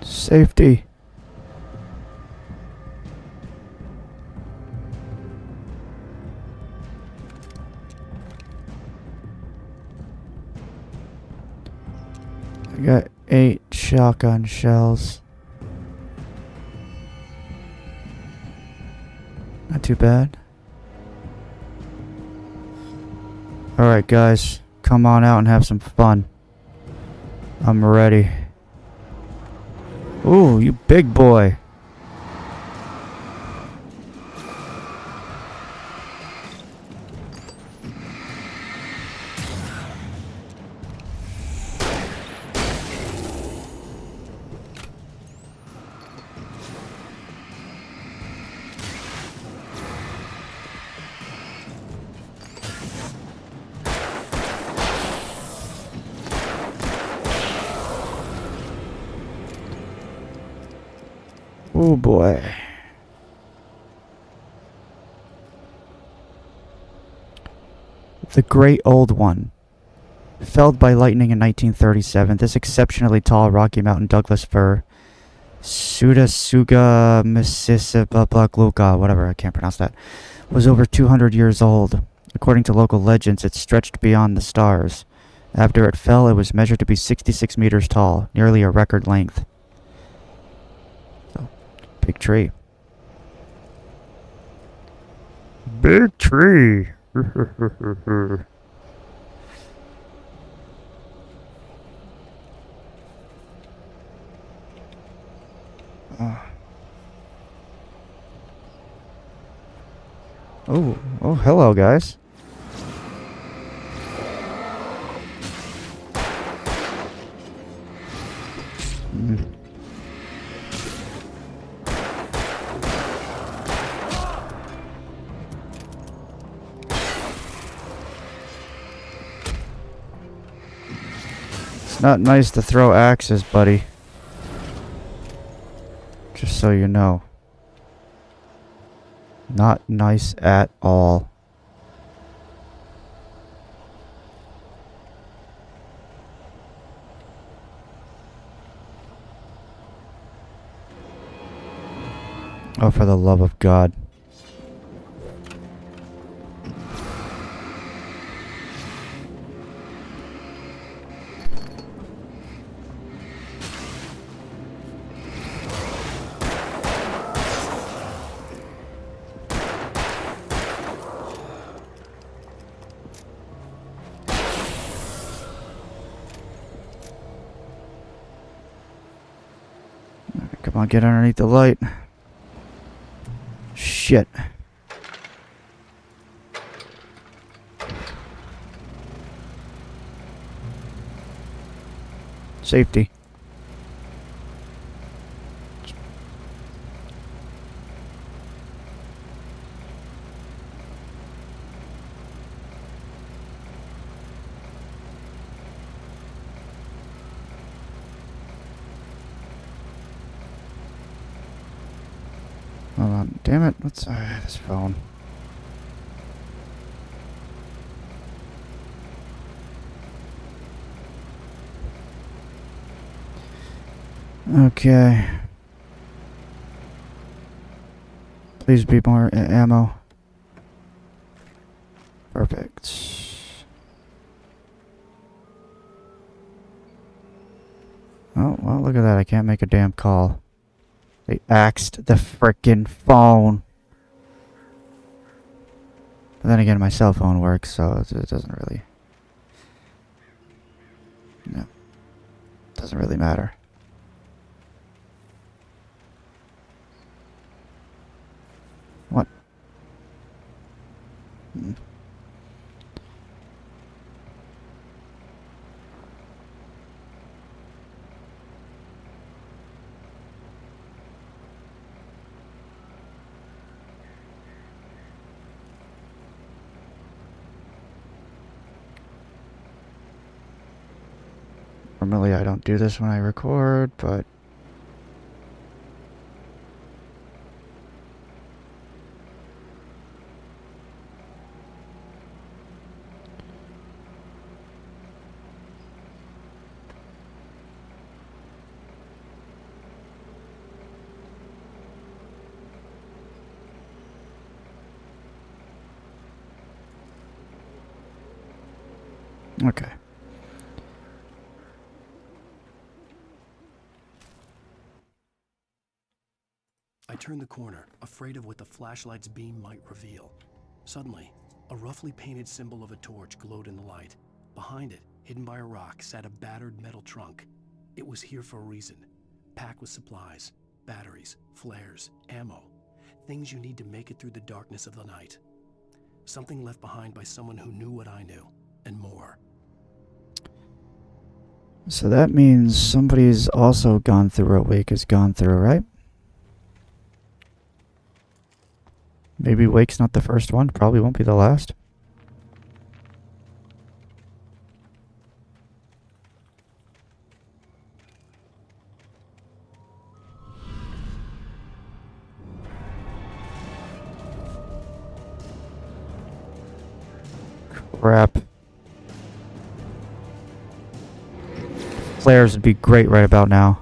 Safety. I got 8 shotgun shells. Not too bad. Alright guys, come on out and have some fun. I'm ready. Ooh, you big boy. Oh boy. The Great Old One. Felled by lightning in 1937, this exceptionally tall Rocky Mountain Douglas fir, Sudasuga Mississippa, whatever, I can't pronounce that, was over 200 years old. According to local legends, it stretched beyond the stars. After it fell, it was measured to be 66 meters tall, nearly a record length. So, big tree. Big tree. Oh, hello, guys. It's not nice to throw axes, buddy. Just so you know. Not nice at all. Oh, for the love of God. Come on, get underneath the light. Shit. Safety. on. Damn it. What's this phone? Okay. Please be more ammo. Perfect. Oh, well, look at that. I can't make a damn call. They axed the frickin' phone. But then again, my cell phone works, so it doesn't really... No. Doesn't really matter. What? Normally I don't do this when I record, but... Okay. I turned the corner, afraid of what the flashlight's beam might reveal. Suddenly, a roughly painted symbol of a torch glowed in the light. Behind it, hidden by a rock, sat a battered metal trunk. It was here for a reason. Packed with supplies, batteries, flares, ammo. Things you need to make it through the darkness of the night. Something left behind by someone who knew what I knew, and more. So that means somebody's also gone through what Wake has gone through, right? Maybe Wake's not the first one. Probably won't be the last. Crap. Flares would be great right about now.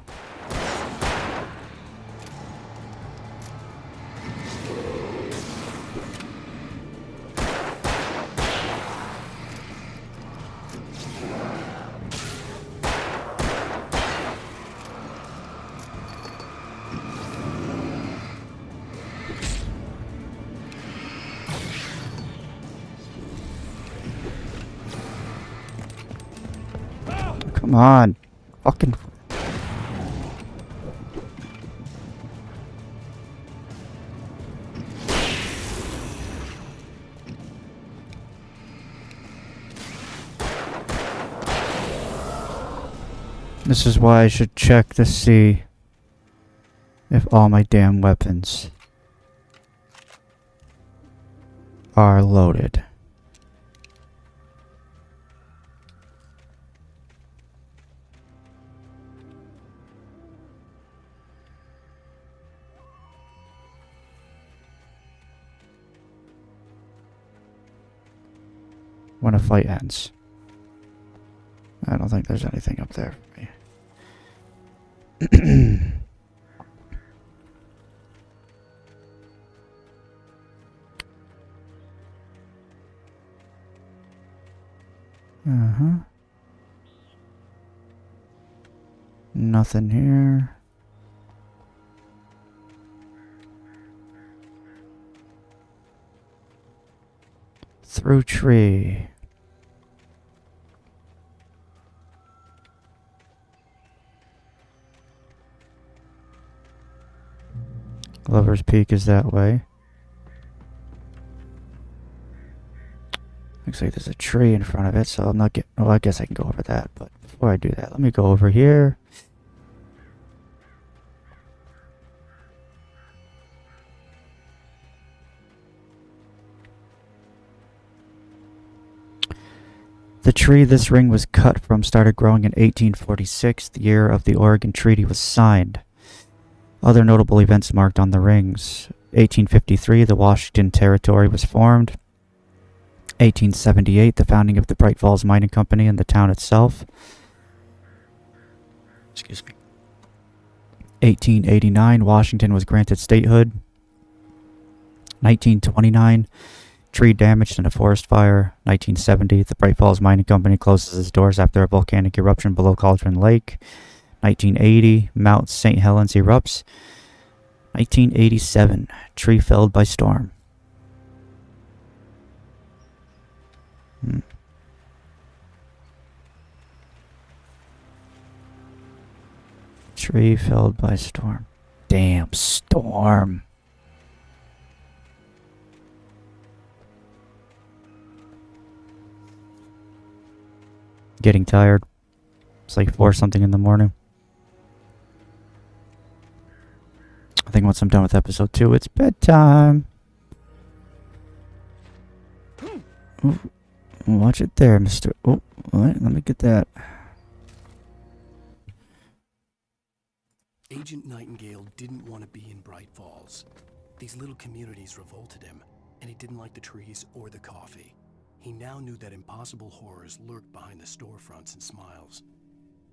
Come on. Fucking... This is why I should check to see if all my damn weapons are loaded. When a fight ends. I don't think there's anything up there for me. Uh-huh. Nothing here. Through tree. Lover's Peak is that way. Looks like there's a tree in front of it, so I'm not getting... Well, I guess I can go over that, but before I do that, let me go over here. The tree this ring was cut from started growing in 1846, the year of the Oregon Treaty was signed. Other notable events marked on the rings. 1853, the Washington Territory was formed. 1878, the founding of the Bright Falls Mining Company and the town itself. Excuse me. 1889, Washington was granted statehood. 1929, tree damaged in a forest fire. 1970, the Bright Falls Mining Company closes its doors after a volcanic eruption below Cauldron Lake. 1980, Mount St. Helens erupts. 1987, tree felled by storm. Tree felled by storm. Damn storm. Getting tired. It's like 4 something in the morning. I think once I'm done with episode 2, it's bedtime. Ooh, watch it there, Mr. Oh, let me get that. Agent Nightingale didn't want to be in Bright Falls. These little communities revolted him, and he didn't like the trees or the coffee. He now knew that impossible horrors lurked behind the storefronts and smiles.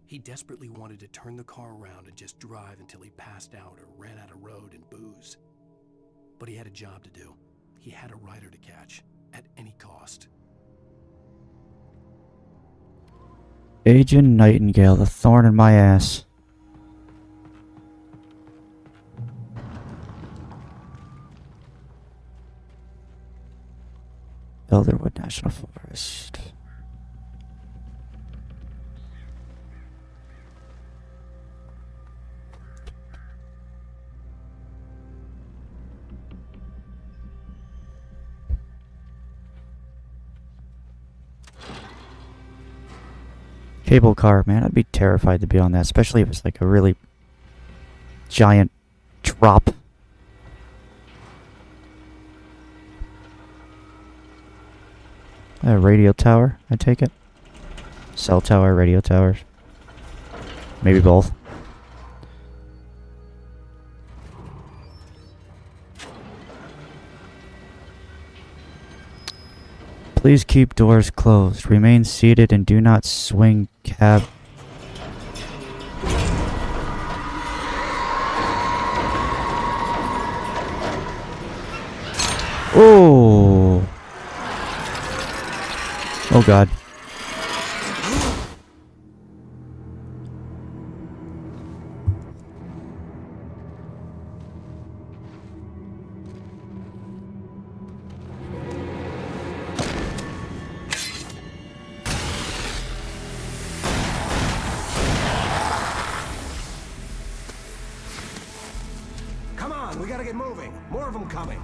He desperately wanted to turn the car around and just drive until he passed out or ran out of road and booze. But he had a job to do. He had a rider to catch, at any cost. Agent Nightingale, the thorn in my ass. Elderwood National Forest. Cable car, man, I'd be terrified to be on that, especially if it's like a really giant drop. A radio tower, I take it. Cell tower, radio towers. Maybe both. Please keep doors closed. Remain seated and do not swing cab. Oh. Oh God. Come on, we gotta get moving. More of them coming.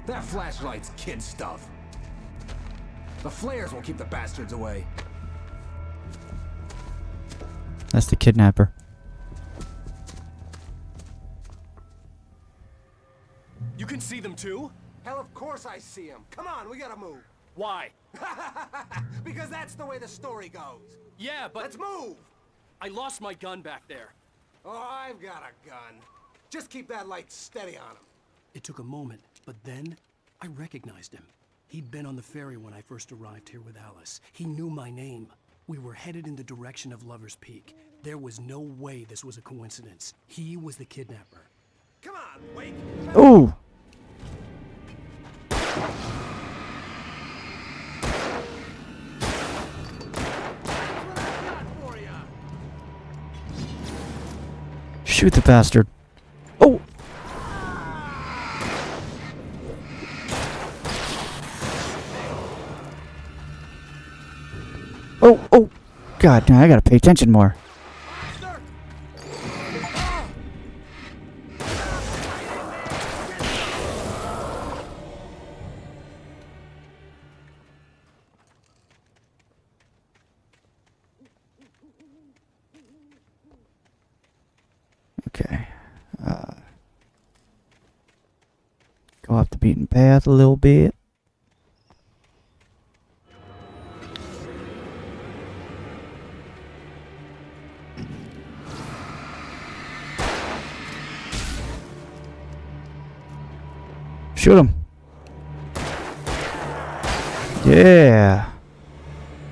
That flashlight's kid stuff. The flares will keep the bastards away. That's the kidnapper. You can see them too? Hell, of course I see them. Come on, we gotta move. Why? Because that's the way the story goes. Yeah, but... Let's move! I lost my gun back there. Oh, I've got a gun. Just keep that light steady on him. It took a moment, but then I recognized him. He'd been on the ferry when I first arrived here with Alice. He knew my name. We were headed in the direction of Lover's Peak. There was no way this was a coincidence. He was the kidnapper. Come on, Wake! Ooh! Shoot the bastard. Oh! Oh, oh! God, now I gotta pay attention more. Okay. Go off the beaten path a little bit. Shoot him. Yeah.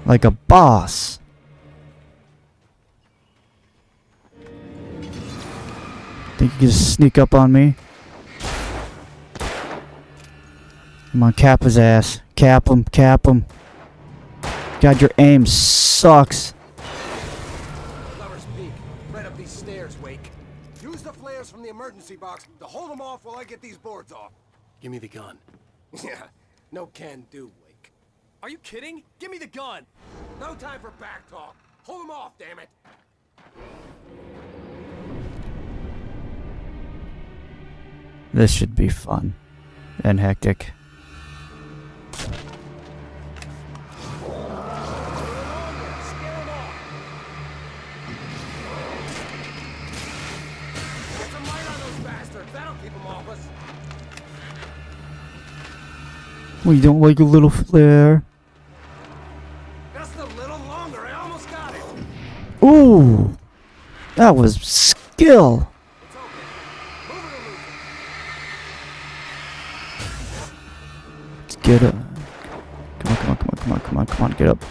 Like a boss. Think you can just sneak up on me? Come on, cap his ass. Cap him, cap him. God, your aim sucks. Lover's Peak, right up these stairs, Wake. Use the flares from the emergency box to hold them off while I get these boards off. Give me the gun. Yeah, no can do, Wake. Are you kidding? Give me the gun! No time for back talk. Hold them off, damn it. This should be fun and hectic. We don't like a little flare. Just a little longer. I almost got it. Ooh, that was skill. Let's get up. Come on, come on, come on, come on, come on, come on, get up.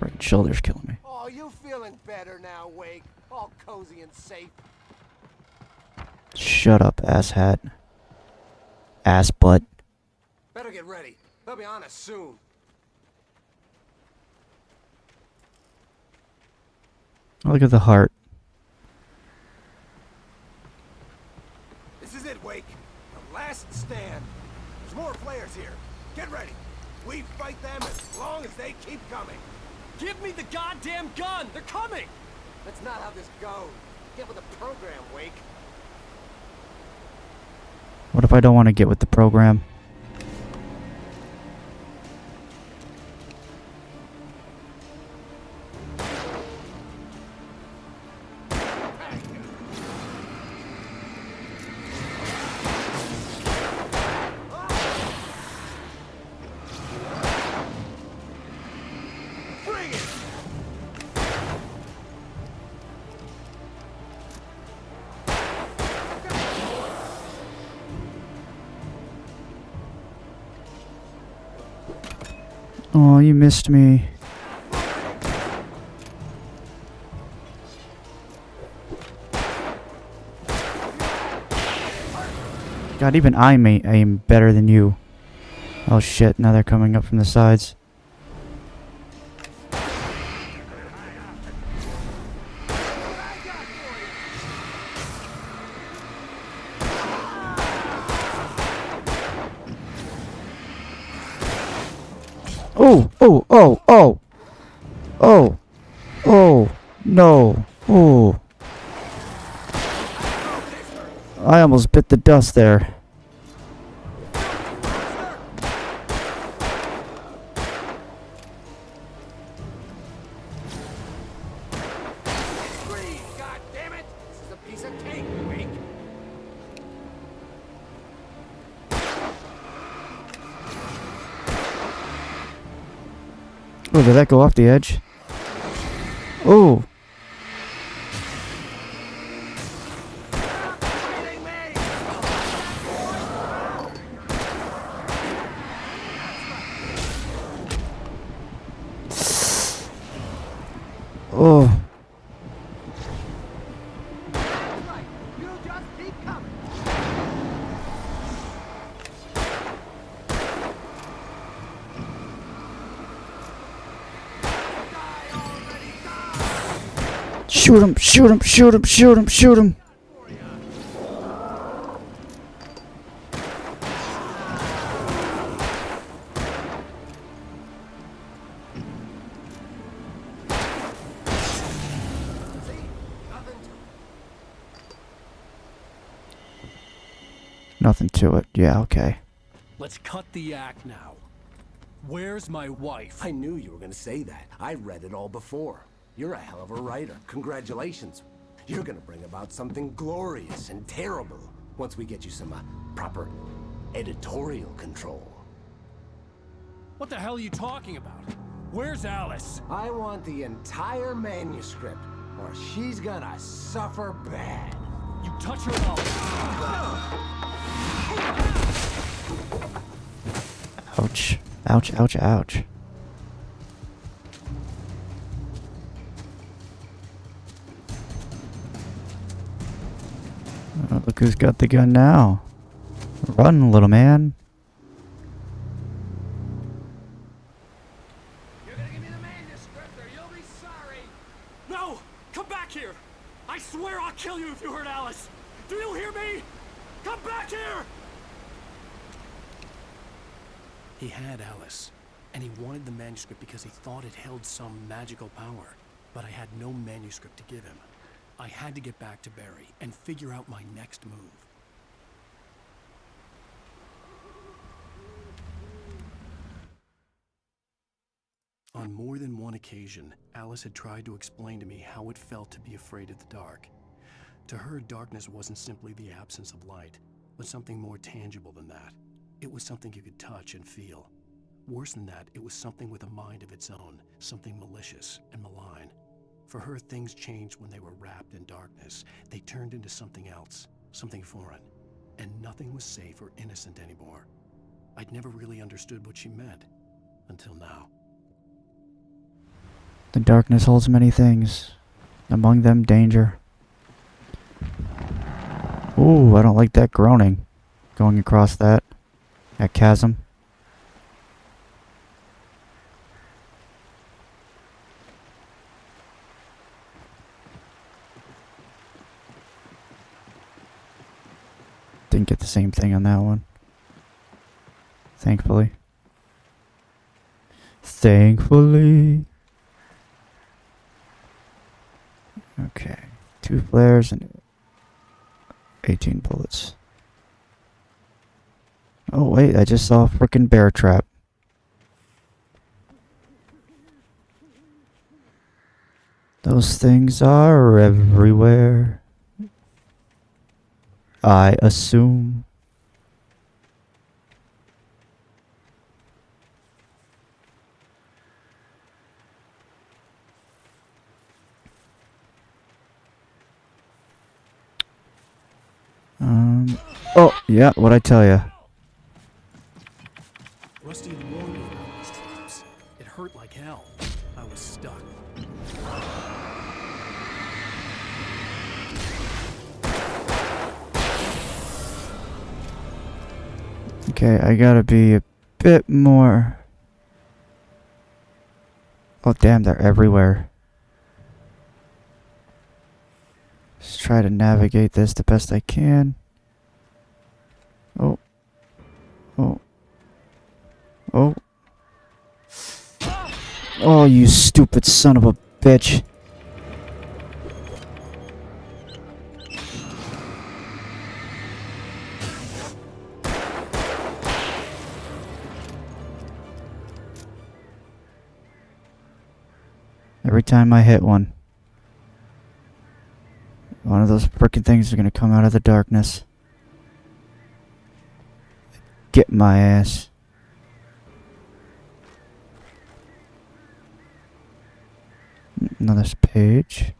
Right shoulder's killing me. Oh, you feeling better now, Wake? All cozy and safe. Shut up, asshat. Ass butt. Better get ready. They'll be on us soon. Look at the heart. This is it, Wake. The last stand. There's more flares here. Get ready. We fight them as long as they keep coming. Give me the goddamn gun! They're coming! That's not how this goes. Get with the program, Wake. What if I don't want to get with the program? Oh, you missed me. God, even I may aim better than you. Oh shit, now they're coming up from the sides. Oh, oh, oh, oh. Oh. Oh. No. Oh. I almost bit the dust there. God damn it! This is a piece of cake, Wake. Oh, did that go off the edge? Oh. Oh. Shoot him, shoot him, shoot him, shoot him, shoot him. Nothing to it. Yeah, okay. Let's cut the act now. Where's my wife? I knew you were gonna say that. I read it all before. You're a hell of a writer. Congratulations. You're gonna bring about something glorious and terrible once we get you some proper editorial control. What the hell are you talking about? Where's Alice? I want the entire manuscript. or she's gonna suffer bad. You touch her and Ouch. Ouch, ouch, ouch. Oh, look who's got the gun now. Run, little man. You're gonna give me the manuscript or you'll be sorry. No! Come back here! I swear I'll kill you if you hurt Alice! Do you hear me? Come back here! He had Alice, and he wanted the manuscript because he thought it held some magical power. But I had no manuscript to give him. I had to get back to Barry and figure out my next move. On more than one occasion, Alice had tried to explain to me how it felt to be afraid of the dark. To her, darkness wasn't simply the absence of light, but something more tangible than that. It was something you could touch and feel. Worse than that, it was something with a mind of its own, something malicious and malign. For her, things changed when they were wrapped in darkness. They turned into something else, something foreign, and nothing was safe or innocent anymore. I'd never really understood what she meant, until now. The darkness holds many things, among them danger. Ooh, I don't like that groaning. Going across that chasm. Didn't get the same thing on that one. Thankfully. Thankfully. Okay. 2 flares and 18 bullets. Oh wait, I just saw a frickin' bear trap. Those things are everywhere. I assume. Oh, yeah, what'd I tell ya? Rusty had warned me about these traps. It hurt like hell. I was stuck. Okay, I gotta be a bit more... Oh damn, they're everywhere. Just try to navigate this the best I can. Oh. Oh. Oh. Oh, you stupid son of a bitch. Every time I hit one of those frickin' things are gonna come out of the darkness. Get my ass. Another page.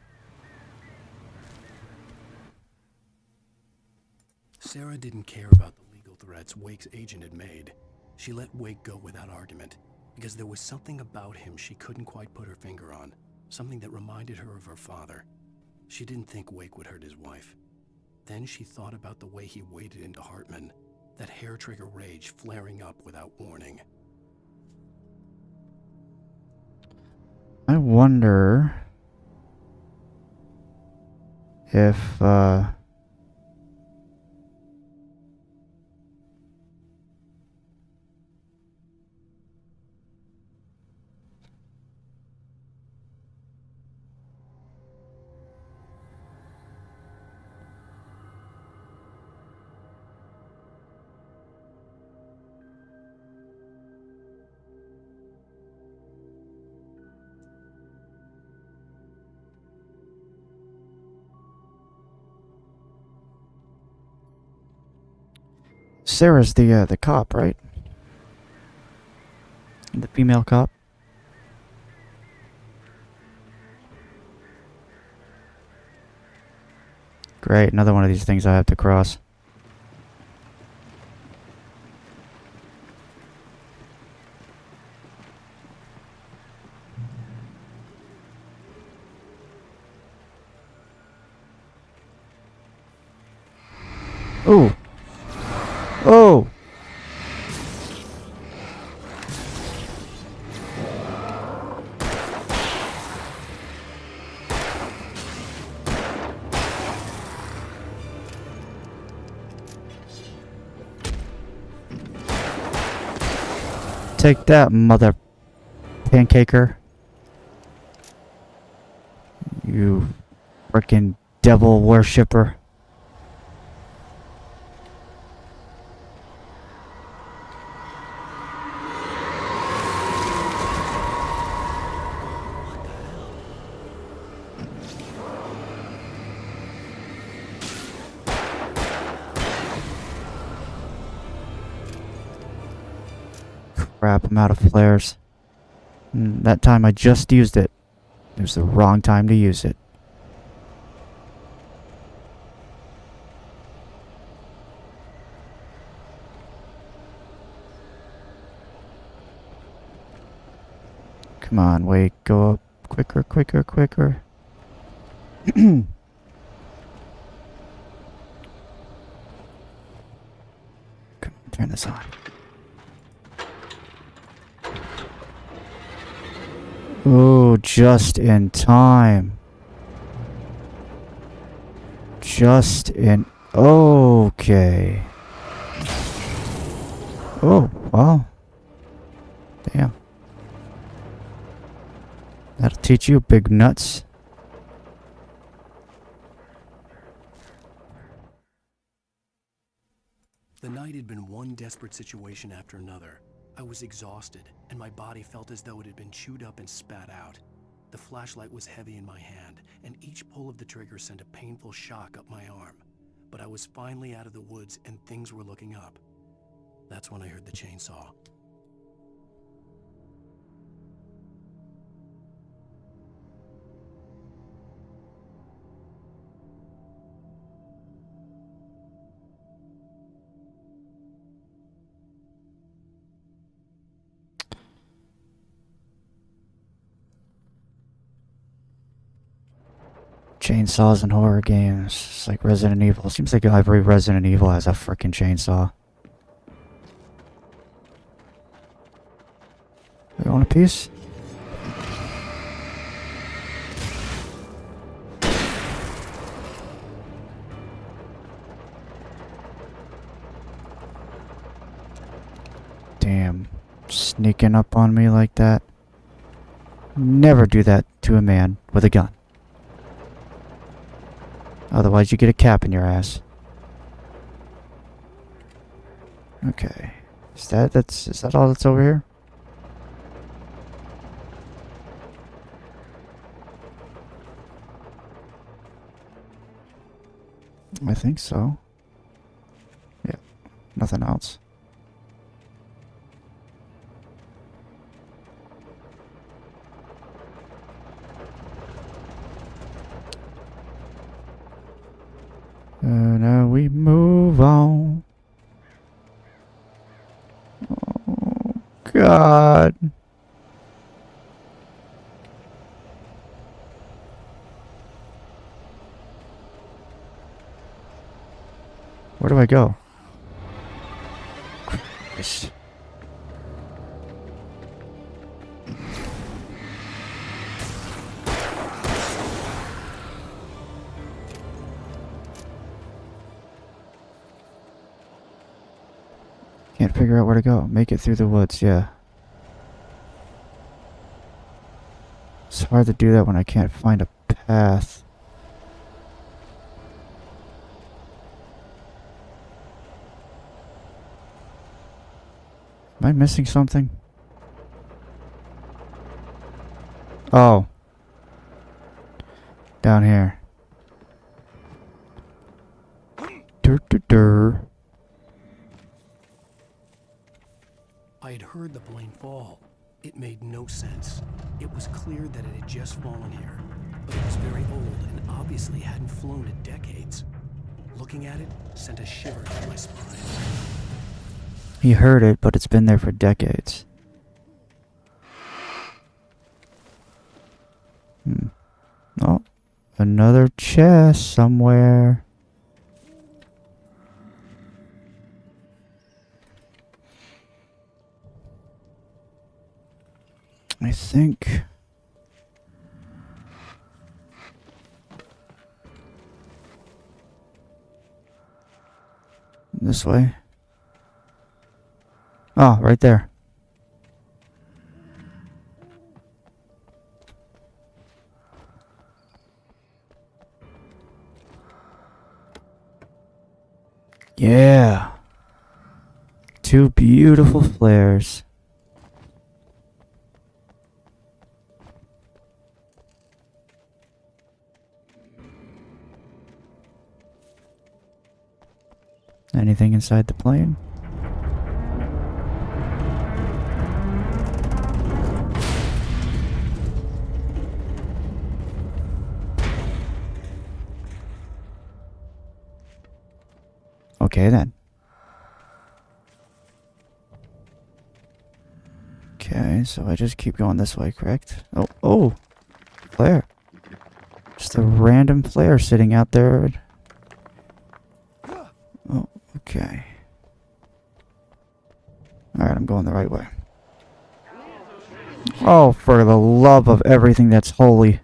Sarah didn't care about the legal threats Wake's agent had made. She let Wake go without argument, because there was something about him she couldn't quite put her finger on, something that reminded her of her father. She didn't think Wake would hurt his wife. Then she thought about the way he waded into Hartman, that hair-trigger rage flaring up without warning. I wonder if Sarah's the cop, right? The female cop. Great, another one of these things I have to cross. Oh! Oh! Take that, mother pancaker. You frickin' devil worshipper. Crap, I'm out of flares. That time I just used it. It was the wrong time to use it. Come on, wait, go up. Quicker, quicker, quicker. Come on, turn this on. Oh, just in time. Just in... Okay. Oh, well. Damn. That'll teach you, big nuts. The night had been one desperate situation after another. I was exhausted, and my body felt as though it had been chewed up and spat out. The flashlight was heavy in my hand, and each pull of the trigger sent a painful shock up my arm. But I was finally out of the woods, and things were looking up. That's when I heard the chainsaw. Chainsaws in horror games. It's like Resident Evil. Seems like every Resident Evil has a frickin' chainsaw. You want a piece? Damn. Sneaking up on me like that. Never do that to a man with a gun. Otherwise you get a cap in your ass. Okay. Is that all that's over here? I think so. Yeah. Nothing else. Now we move on. Oh, God. Where do I go? Christ. Can't figure out where to go. Make it through the woods, yeah. It's hard to do that when I can't find a path. Am I missing something? Oh. Down here. Dur. I had heard the plane fall. It made no sense. It was clear that it had just fallen here, but it was very old and obviously hadn't flown in decades. Looking at it sent a shiver down my spine. He heard it, but it's been there for decades. Oh, another chest somewhere. I think... this way. Oh, right there. Yeah. 2 beautiful flares. Anything inside the plane? Okay then. Okay, so I just keep going this way, correct? Oh, flare. Just a random flare sitting out there. Oh, okay. Alright, I'm going the right way. Oh, for the love of everything that's holy.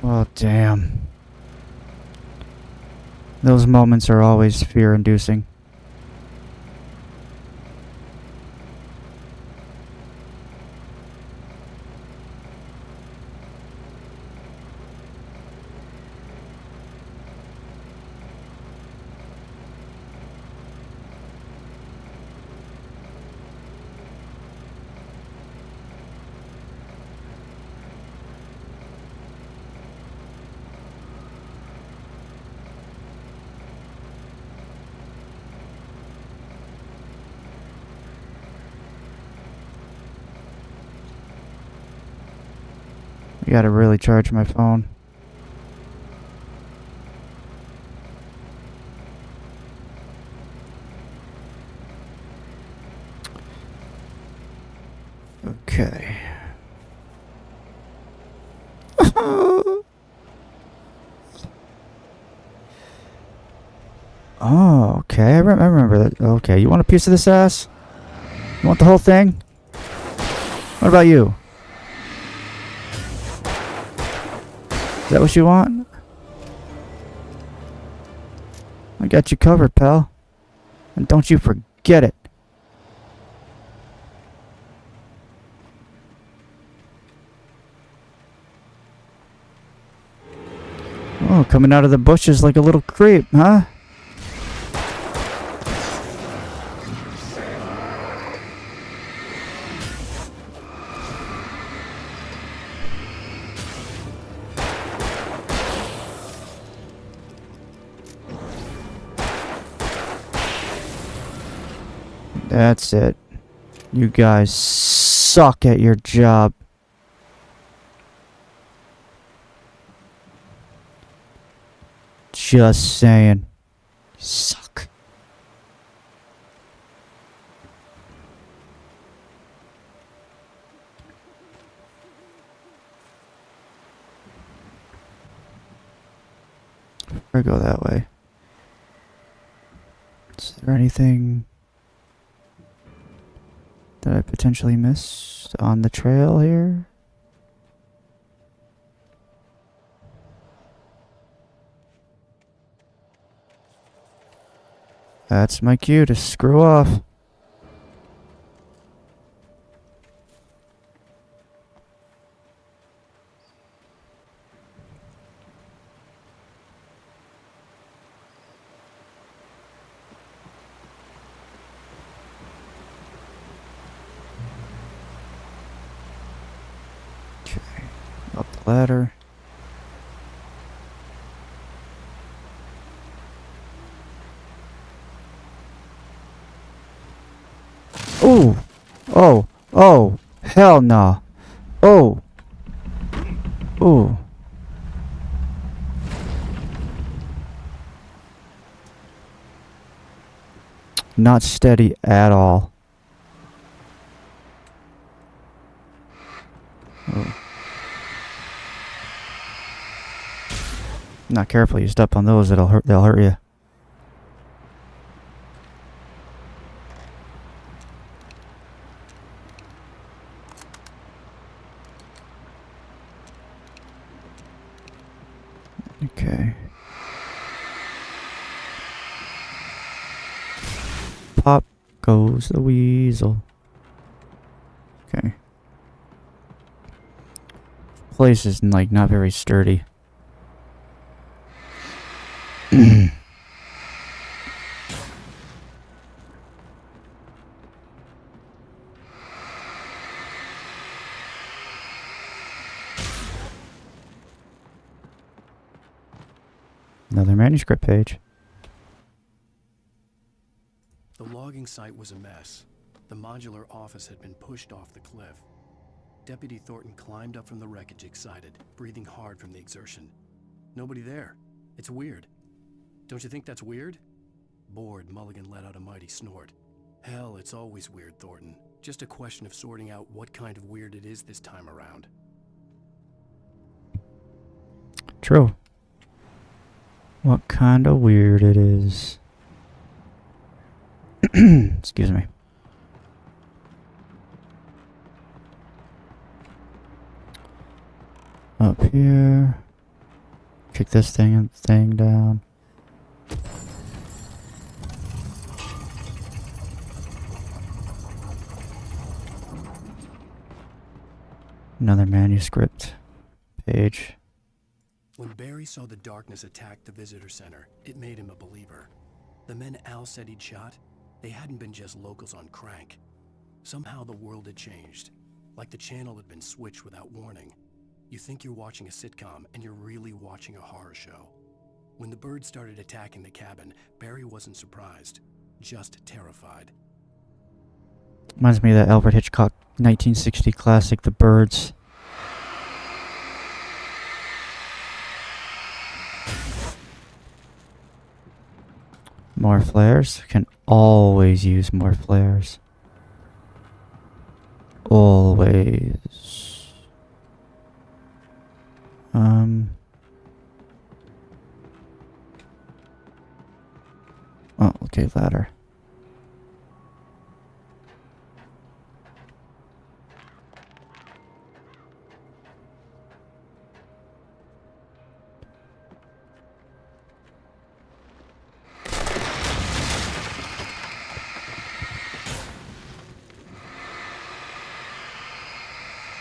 Oh, damn. Those moments are always fear-inducing. I gotta really charge my phone. Okay. Oh, okay. I remember that. Okay, you want a piece of this ass? You want the whole thing? What about you? Is that what you want? I got you covered, pal. And don't you forget it. Oh, coming out of the bushes like a little creep, huh? That's it. You guys suck at your job. Just saying. Suck. Or go that way. Is there anything that I potentially missed on the trail here? That's my cue to screw off. Okay. ladder. Ooh! Oh! Oh! Hell no! Oh! Ooh! Not steady at all. Oh. Not careful, you step on those, they'll hurt you. Okay. Pop goes the weasel. Okay. Place is like not very sturdy. Another manuscript page. The logging site was a mess. The modular office had been pushed off the cliff. Deputy Thornton climbed up from the wreckage excited, breathing hard from the exertion. Nobody there. It's weird. Don't you think that's weird? Bored, Mulligan let out a mighty snort. Hell, it's always weird, Thornton. Just a question of sorting out what kind of weird it is this time around. True. What kind of weird it is. Excuse me. Up here. Kick this thing down. Another manuscript page. When Barry saw the darkness attack the visitor center, it made him a believer. The men Al said he'd shot, they hadn't been just locals on crank. Somehow the world had changed, like the channel had been switched without warning. You think you're watching a sitcom, and you're really watching a horror show. When the birds started attacking the cabin, Barry wasn't surprised, just terrified. Reminds me of that Alfred Hitchcock 1960 classic, The Birds. More flares. Can always use more flares. Always. Oh, okay, ladder.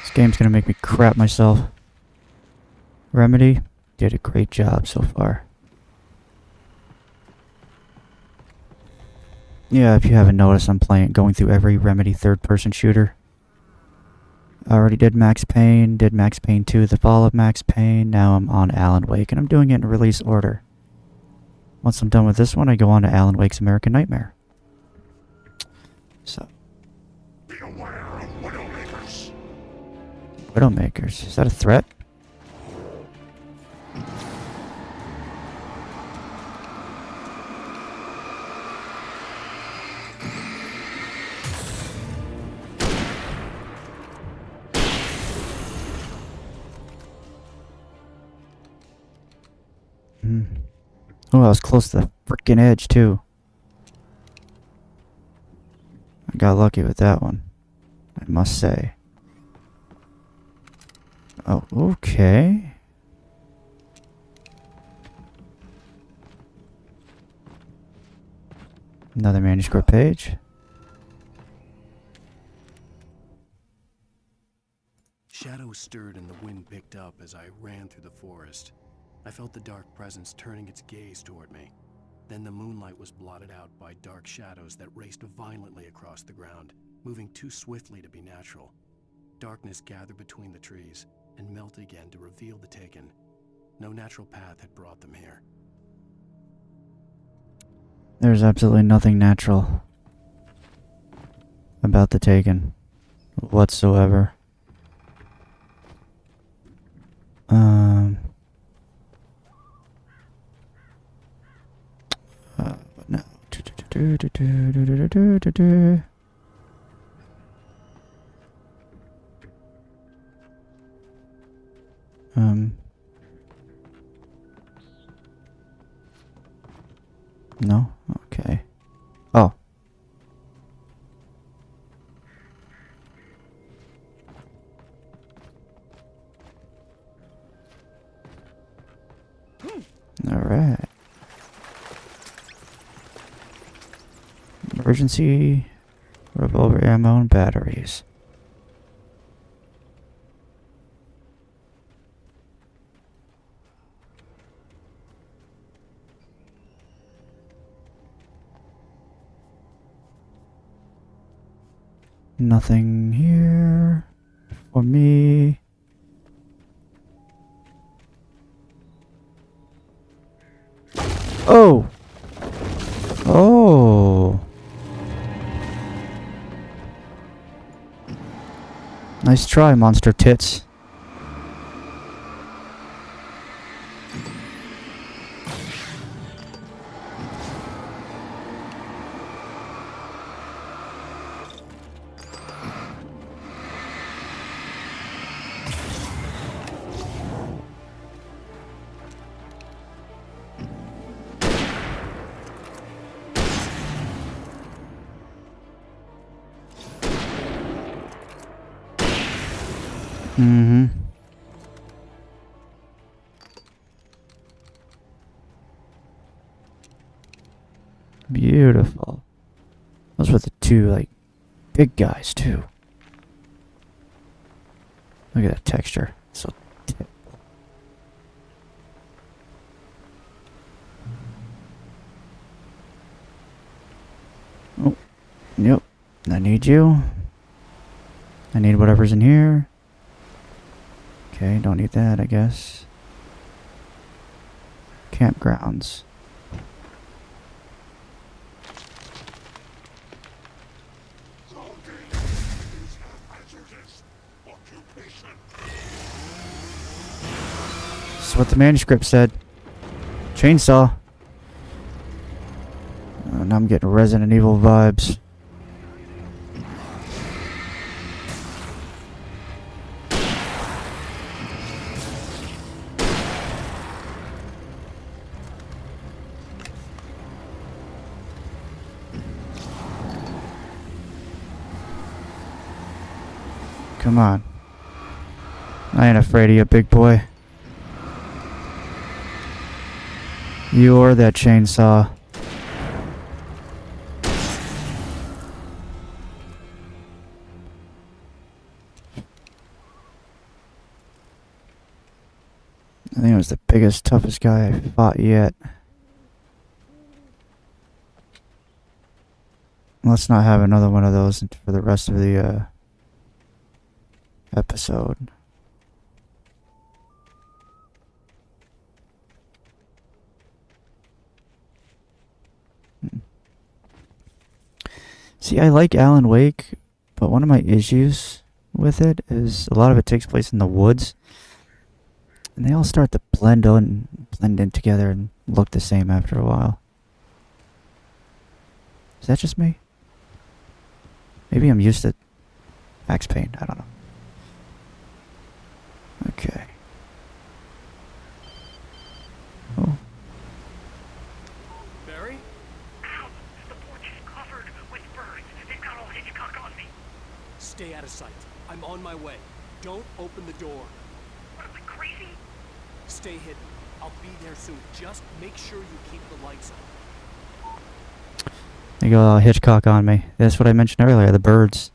This game's gonna make me crap myself. Remedy did a great job so far. Yeah, if you haven't noticed, I'm going through every Remedy third-person shooter. I already did Max Payne, did Max Payne 2, The Fall of Max Payne, now I'm on Alan Wake, and I'm doing it in release order. Once I'm done with this one, I go on to Alan Wake's American Nightmare. So. Beware of Widowmakers. Widowmakers? Is that a threat? Oh, I was close to the frickin' edge, too. I got lucky with that one, I must say. Oh, okay. Another manuscript page. Shadows stirred and the wind picked up as I ran through the forest. I felt the dark presence turning its gaze toward me. Then the moonlight was blotted out by dark shadows that raced violently across the ground, moving too swiftly to be natural. Darkness gathered between the trees, and melt again to reveal the Taken. No natural path had brought them here. There's absolutely nothing natural about the Taken whatsoever. No. No? Okay. Oh. Alright. Emergency revolver ammo and batteries. Nothing here for me. Oh! Oh! Nice try, monster tits. Mm-hmm. Beautiful. Those were the two, like, big guys, too. Look at that texture. So typical. Oh. Yep. I need you. I need whatever's in here. Okay, don't need that, I guess. Campgrounds. This is what the manuscript said. Chainsaw. Now I'm getting Resident Evil vibes. Come on. I ain't afraid of you, big boy. You're that chainsaw. I think it was the biggest, toughest guy I fought yet. Let's not have another one of those for the rest of the episode. See, I like Alan Wake, but one of my issues with it is a lot of it takes place in the woods. And they all start to blend in together and look the same after a while. Is that just me? Maybe I'm used to Max Payne, I don't know. Okay. Oh. Barry? Ow! The porch is covered with birds. They've got all Hitchcock on me. Stay out of sight. I'm on my way. Don't open the door. What am I, crazy? Stay hidden. I'll be there soon. Just make sure you keep the lights on. They got Hitchcock on me. That's what I mentioned earlier, the birds.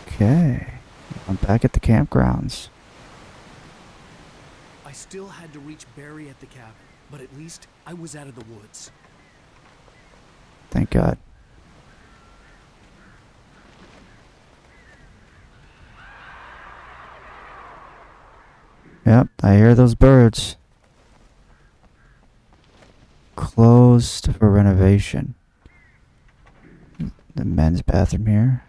Okay. I'm back at the campgrounds. I still had to reach Barry at the cabin, but at least I was out of the woods. Thank God. I hear those birds. Closed for renovation. The men's bathroom here.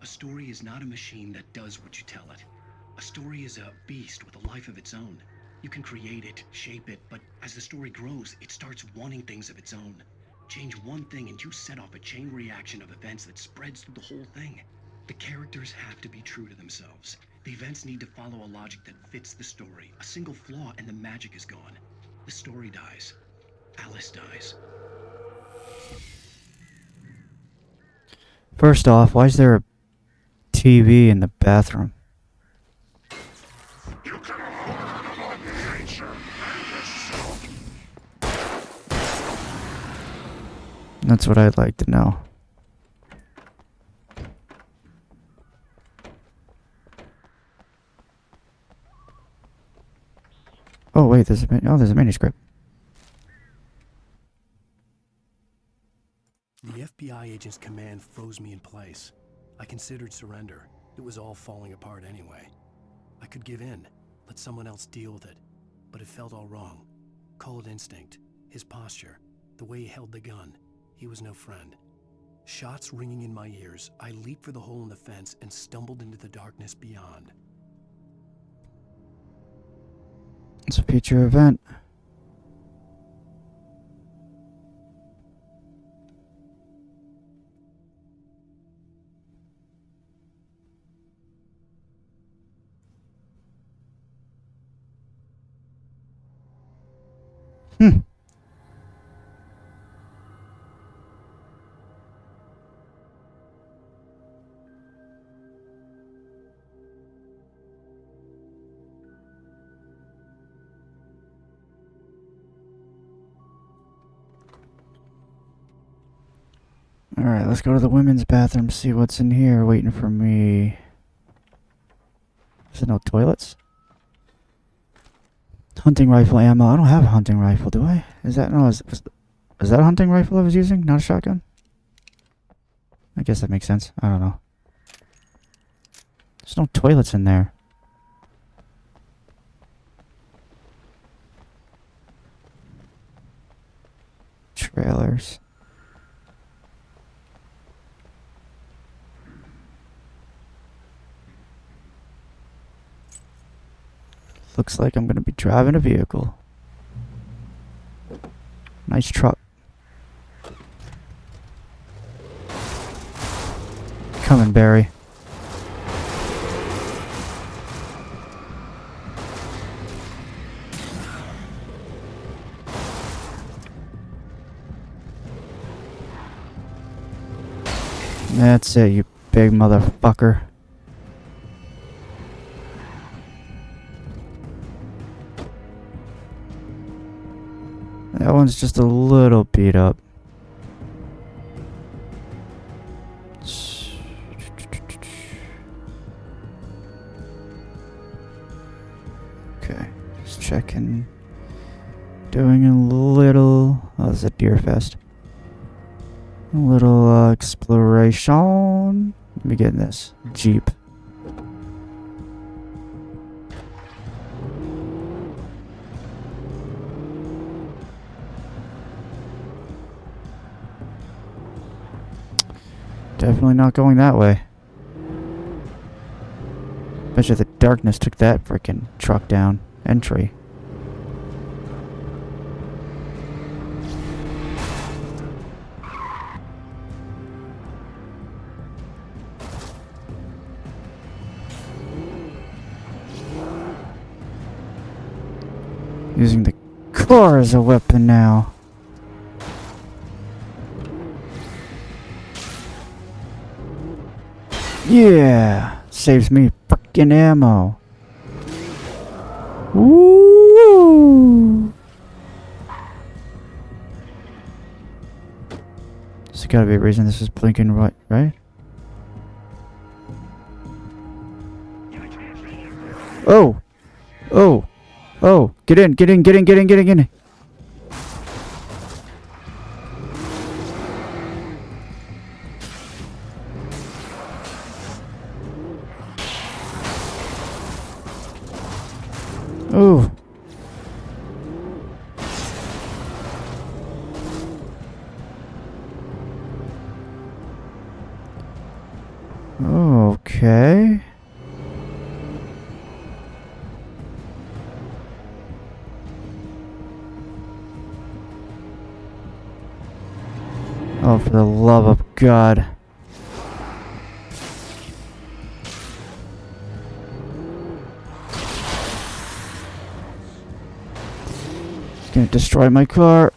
A story is not a machine that does what you tell it. A story is a beast with a life of its own. You can create it, shape it, but as the story grows, it starts wanting things of its own. Change one thing and you set off a chain reaction of events that spreads through the whole thing. The characters have to be true to themselves. The events need to follow a logic that fits the story. A single flaw and the magic is gone. The story dies. Alice dies. First off, why is there a TV in the bathroom? You can learn about nature and yourself. That's what I'd like to know. Oh wait, there's a manuscript. The FBI agent's command froze me in place. I considered surrender. It was all falling apart anyway. I could give in, let someone else deal with it, but it felt all wrong. Call it instinct, his posture, the way he held the gun. He was no friend. Shots ringing in my ears, I leaped for the hole in the fence and stumbled into the darkness beyond. It's a future event. Alright, let's go to the women's bathroom, see what's in here waiting for me. Is there no toilets? Hunting rifle ammo. I don't have a hunting rifle, do I? Is that is that a hunting rifle I was using? Not a shotgun? I guess that makes sense. I don't know. There's no toilets in there. Trailers. Looks like I'm gonna be driving a vehicle. Nice truck. Coming, Barry. That's it, you big motherfucker. That one's just a little beat up. Okay, just checking. Doing a little... Oh, this is a deer fest. A little exploration. Let me get in this Jeep. Definitely not going that way. Bet you the darkness took that frickin' truck down. Entry. Using the car as a weapon now. Yeah, saves me frickin' ammo. Woo! There's gotta be a reason this is blinking right? Oh! Oh! Oh! Get in! Get in! Get in! Get in! Get in! Get in! Okay. Oh, for the love of God. It's gonna destroy my car.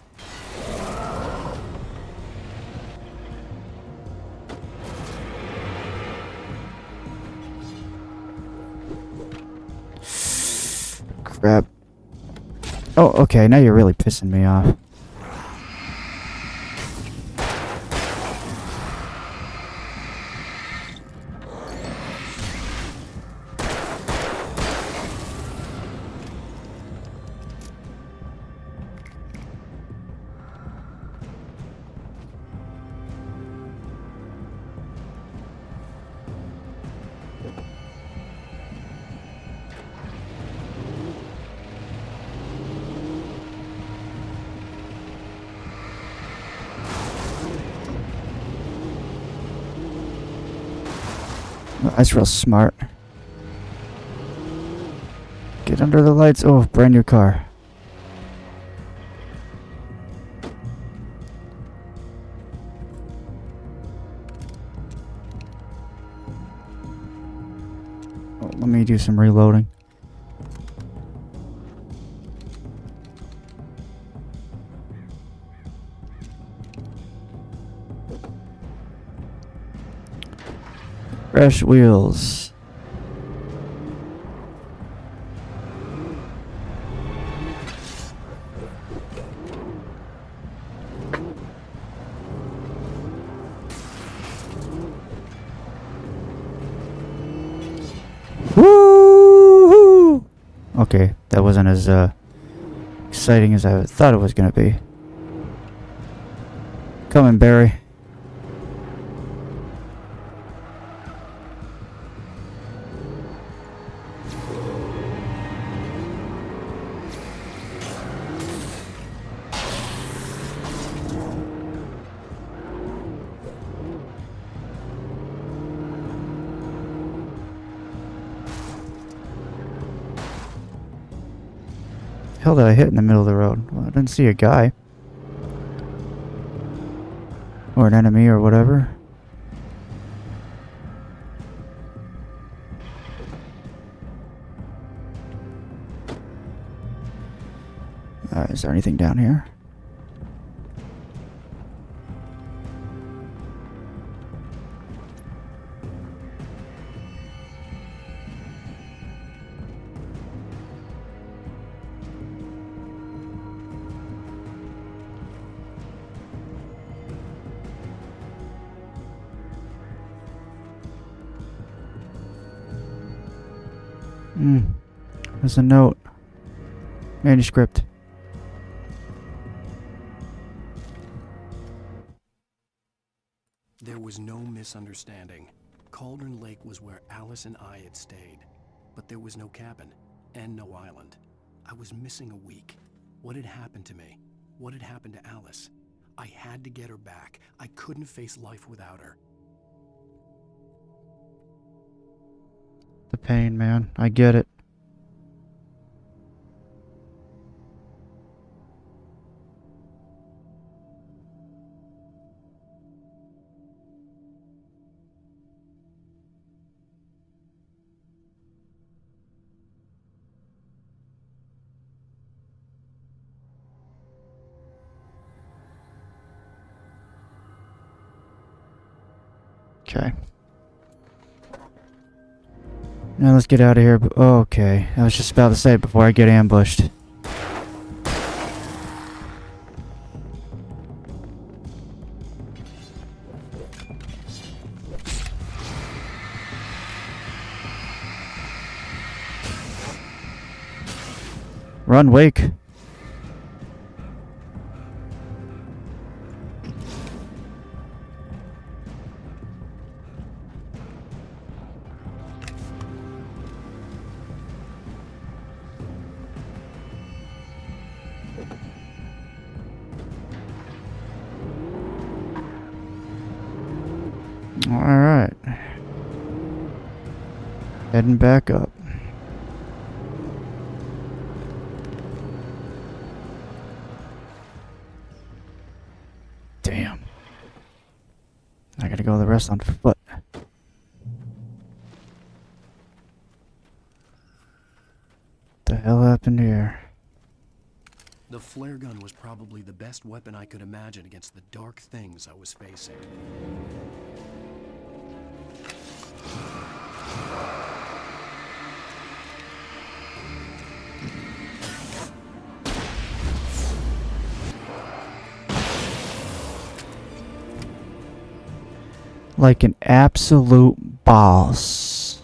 Crap. Oh, okay, now you're really pissing me off. That's real smart. Get under the lights. Oh, brand new car. Oh, let me do some reloading. Fresh wheels. Woo! Okay, that wasn't as exciting as I thought it was gonna be. Coming, Barry. Hell did I hit in the middle of the road? Well, I didn't see a guy. Or an enemy or whatever. Is there anything down here? There's a note. Manuscript. There was no misunderstanding. Cauldron Lake was where Alice and I had stayed. But there was no cabin, and no island. I was missing a week. What had happened to me? What had happened to Alice? I had to get her back. I couldn't face life without her. The pain, man. I get it. Okay. Now let's get out of here. Okay. I was just about to say it before I get ambushed. Run, Wake. Alright. Heading back up. Damn. I gotta go the rest on foot. The hell happened here? The flare gun was probably the best weapon I could imagine against the dark things I was facing. Like an absolute boss.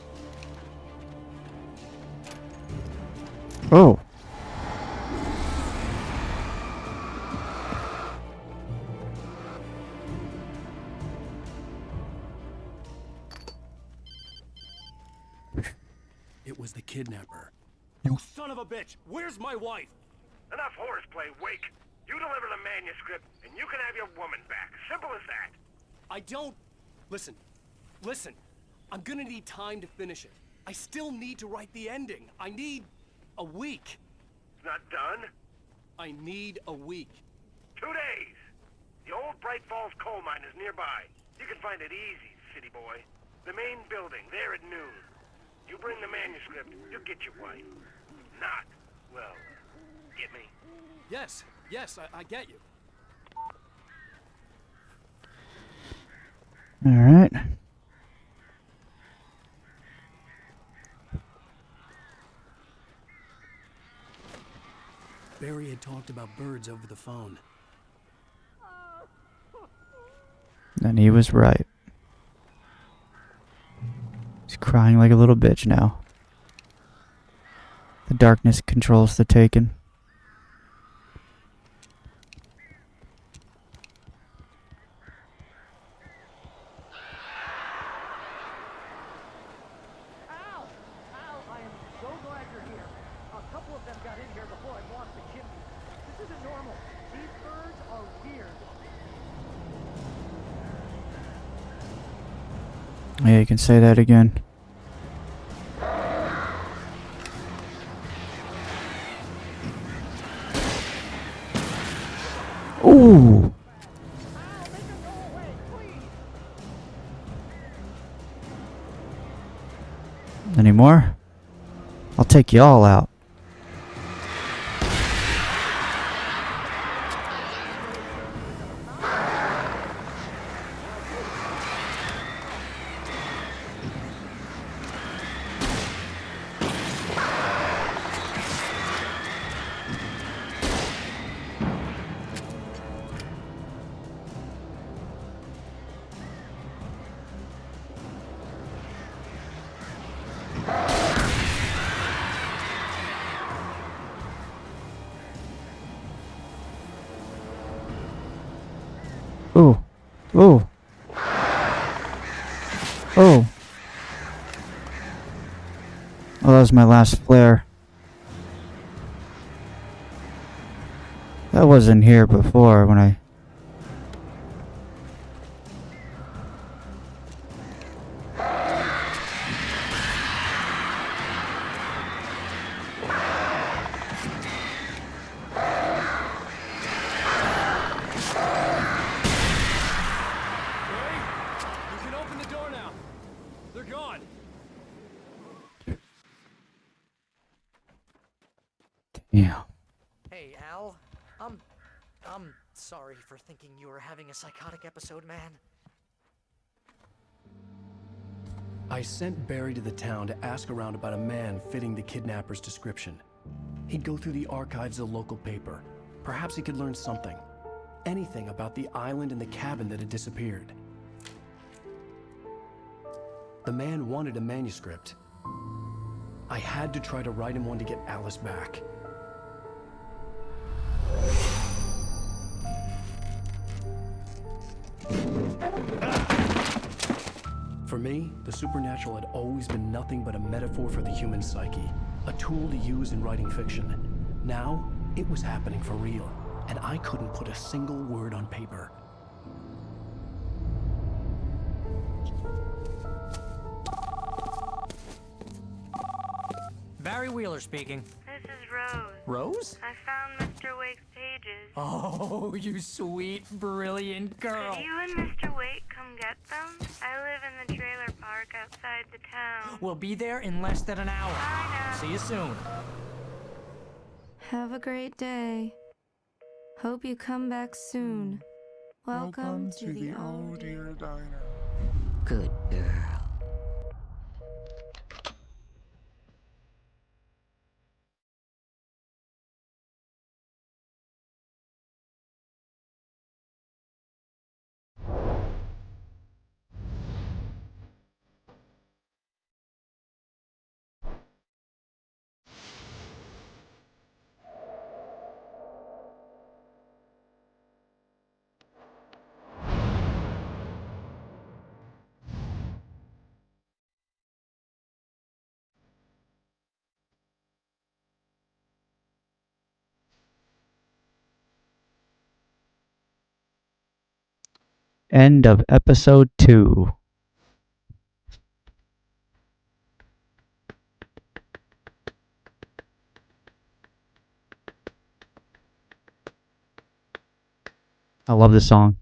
Oh. It was the kidnapper. You son of a bitch! Where's my wife? Enough horseplay, Wake. You deliver the manuscript, and you can have your woman back. Simple as that. I don't... Listen. Listen. I'm gonna need time to finish it. I still need to write the ending. I need... a week. It's not done? I need a week. 2 days. The old Bright Falls coal mine is nearby. You can find it easy, city boy. The main building, there at noon. You bring the manuscript, you'll get your wife. Not, well, get me? Yes, I get you. Alright. Barry had talked about birds over the phone. And he was right. He's crying like a little bitch now. The darkness controls the taken. Al! Al, I am so glad you're here. A couple of them got in here before I lost the chimney. This isn't normal. These birds are weird. Yeah, you can say that again. Ooh. Any more? I'll take you all out. Ooh. Ooh. Oh. Oh, that was my last flare. That wasn't here before when I... Yeah. Hey, Al. I'm sorry for thinking you were having a psychotic episode, man. I sent Barry to the town to ask around about a man fitting the kidnapper's description. He'd go through the archives of the local paper. Perhaps he could learn something. Anything about the island and the cabin that had disappeared. The man wanted a manuscript. I had to try to write him one to get Alice back. For me, the supernatural had always been nothing but a metaphor for the human psyche, a tool to use in writing fiction. Now, it was happening for real, and I couldn't put a single word on paper. Barry Wheeler speaking. This is Rose. Rose? I found Mr. Wake's pages. Oh, you sweet, brilliant girl. Could you and Mr. Wake come get them? I live in the trailer park outside the town. We'll be there in less than an hour. Bye now. See you soon. Have a great day. Hope you come back soon. Welcome to the Oh Dear Diner. Good girl. End of episode 2. I love this song.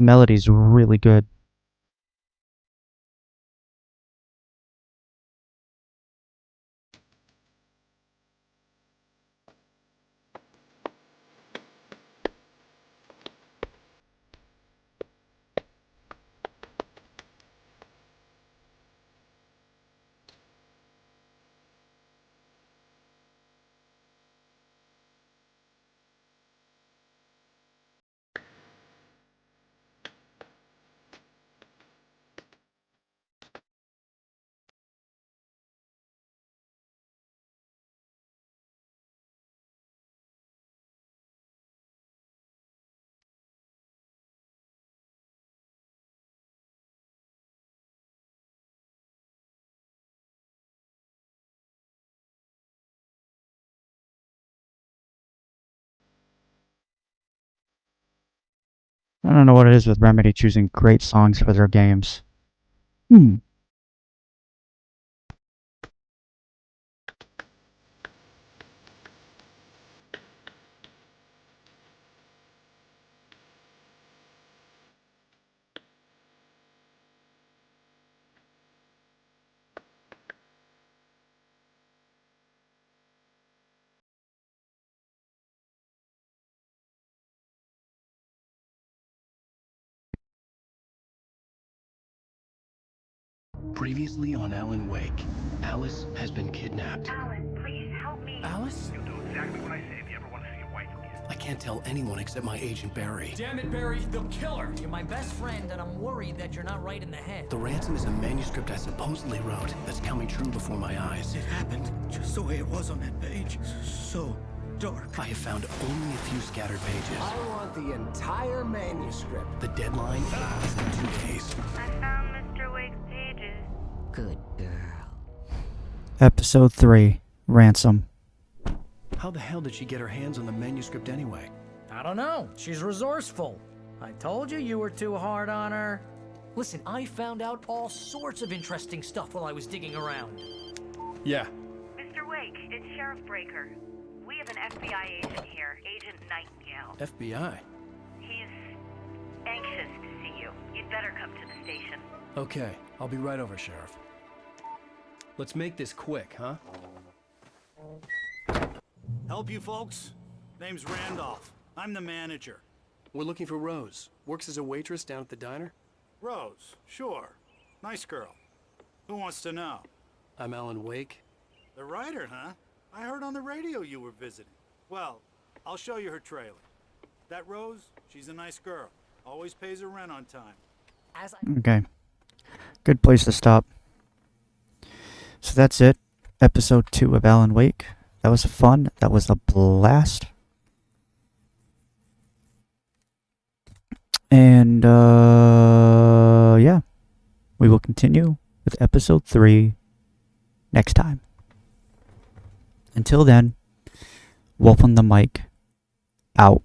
Melody's really good. I don't know what it is with Remedy choosing great songs for their games. Previously on Alan Wake, Alice has been kidnapped. Alan, please help me. Alice? You'll do exactly what I say if you ever want to see your wife again. I can't tell anyone except my agent Barry. Damn it, Barry, they'll kill her. You're my best friend, and I'm worried that you're not right in the head. The ransom is a manuscript I supposedly wrote that's coming true before my eyes. It happened just the way it was on that page. So dark. I have found only a few scattered pages. I want the entire manuscript. The deadline is in 2 days. I found Mr. Wake's pages. Good girl. Episode 3, Ransom. How the hell did she get her hands on the manuscript anyway? I don't know. She's resourceful. I told you were too hard on her. Listen, I found out all sorts of interesting stuff while I was digging around. Yeah. Mr. Wake, it's Sheriff Breaker. We have an FBI agent here, Agent Nightingale. FBI? He's anxious to see you. You'd better come to the station. Okay, I'll be right over, Sheriff. Let's make this quick, huh? Help you folks? Name's Randolph. I'm the manager. We're looking for Rose. Works as a waitress down at the diner? Rose, sure. Nice girl. Who wants to know? I'm Alan Wake. The writer, huh? I heard on the radio you were visiting. Well, I'll show you her trailer. That Rose, she's a nice girl. Always pays her rent on time. Okay. Good place to stop. So that's it. Episode 2 of Alan Wake. That was fun. That was a blast. And, yeah. We will continue with episode 3 next time. Until then, Wolf on the Mic, out.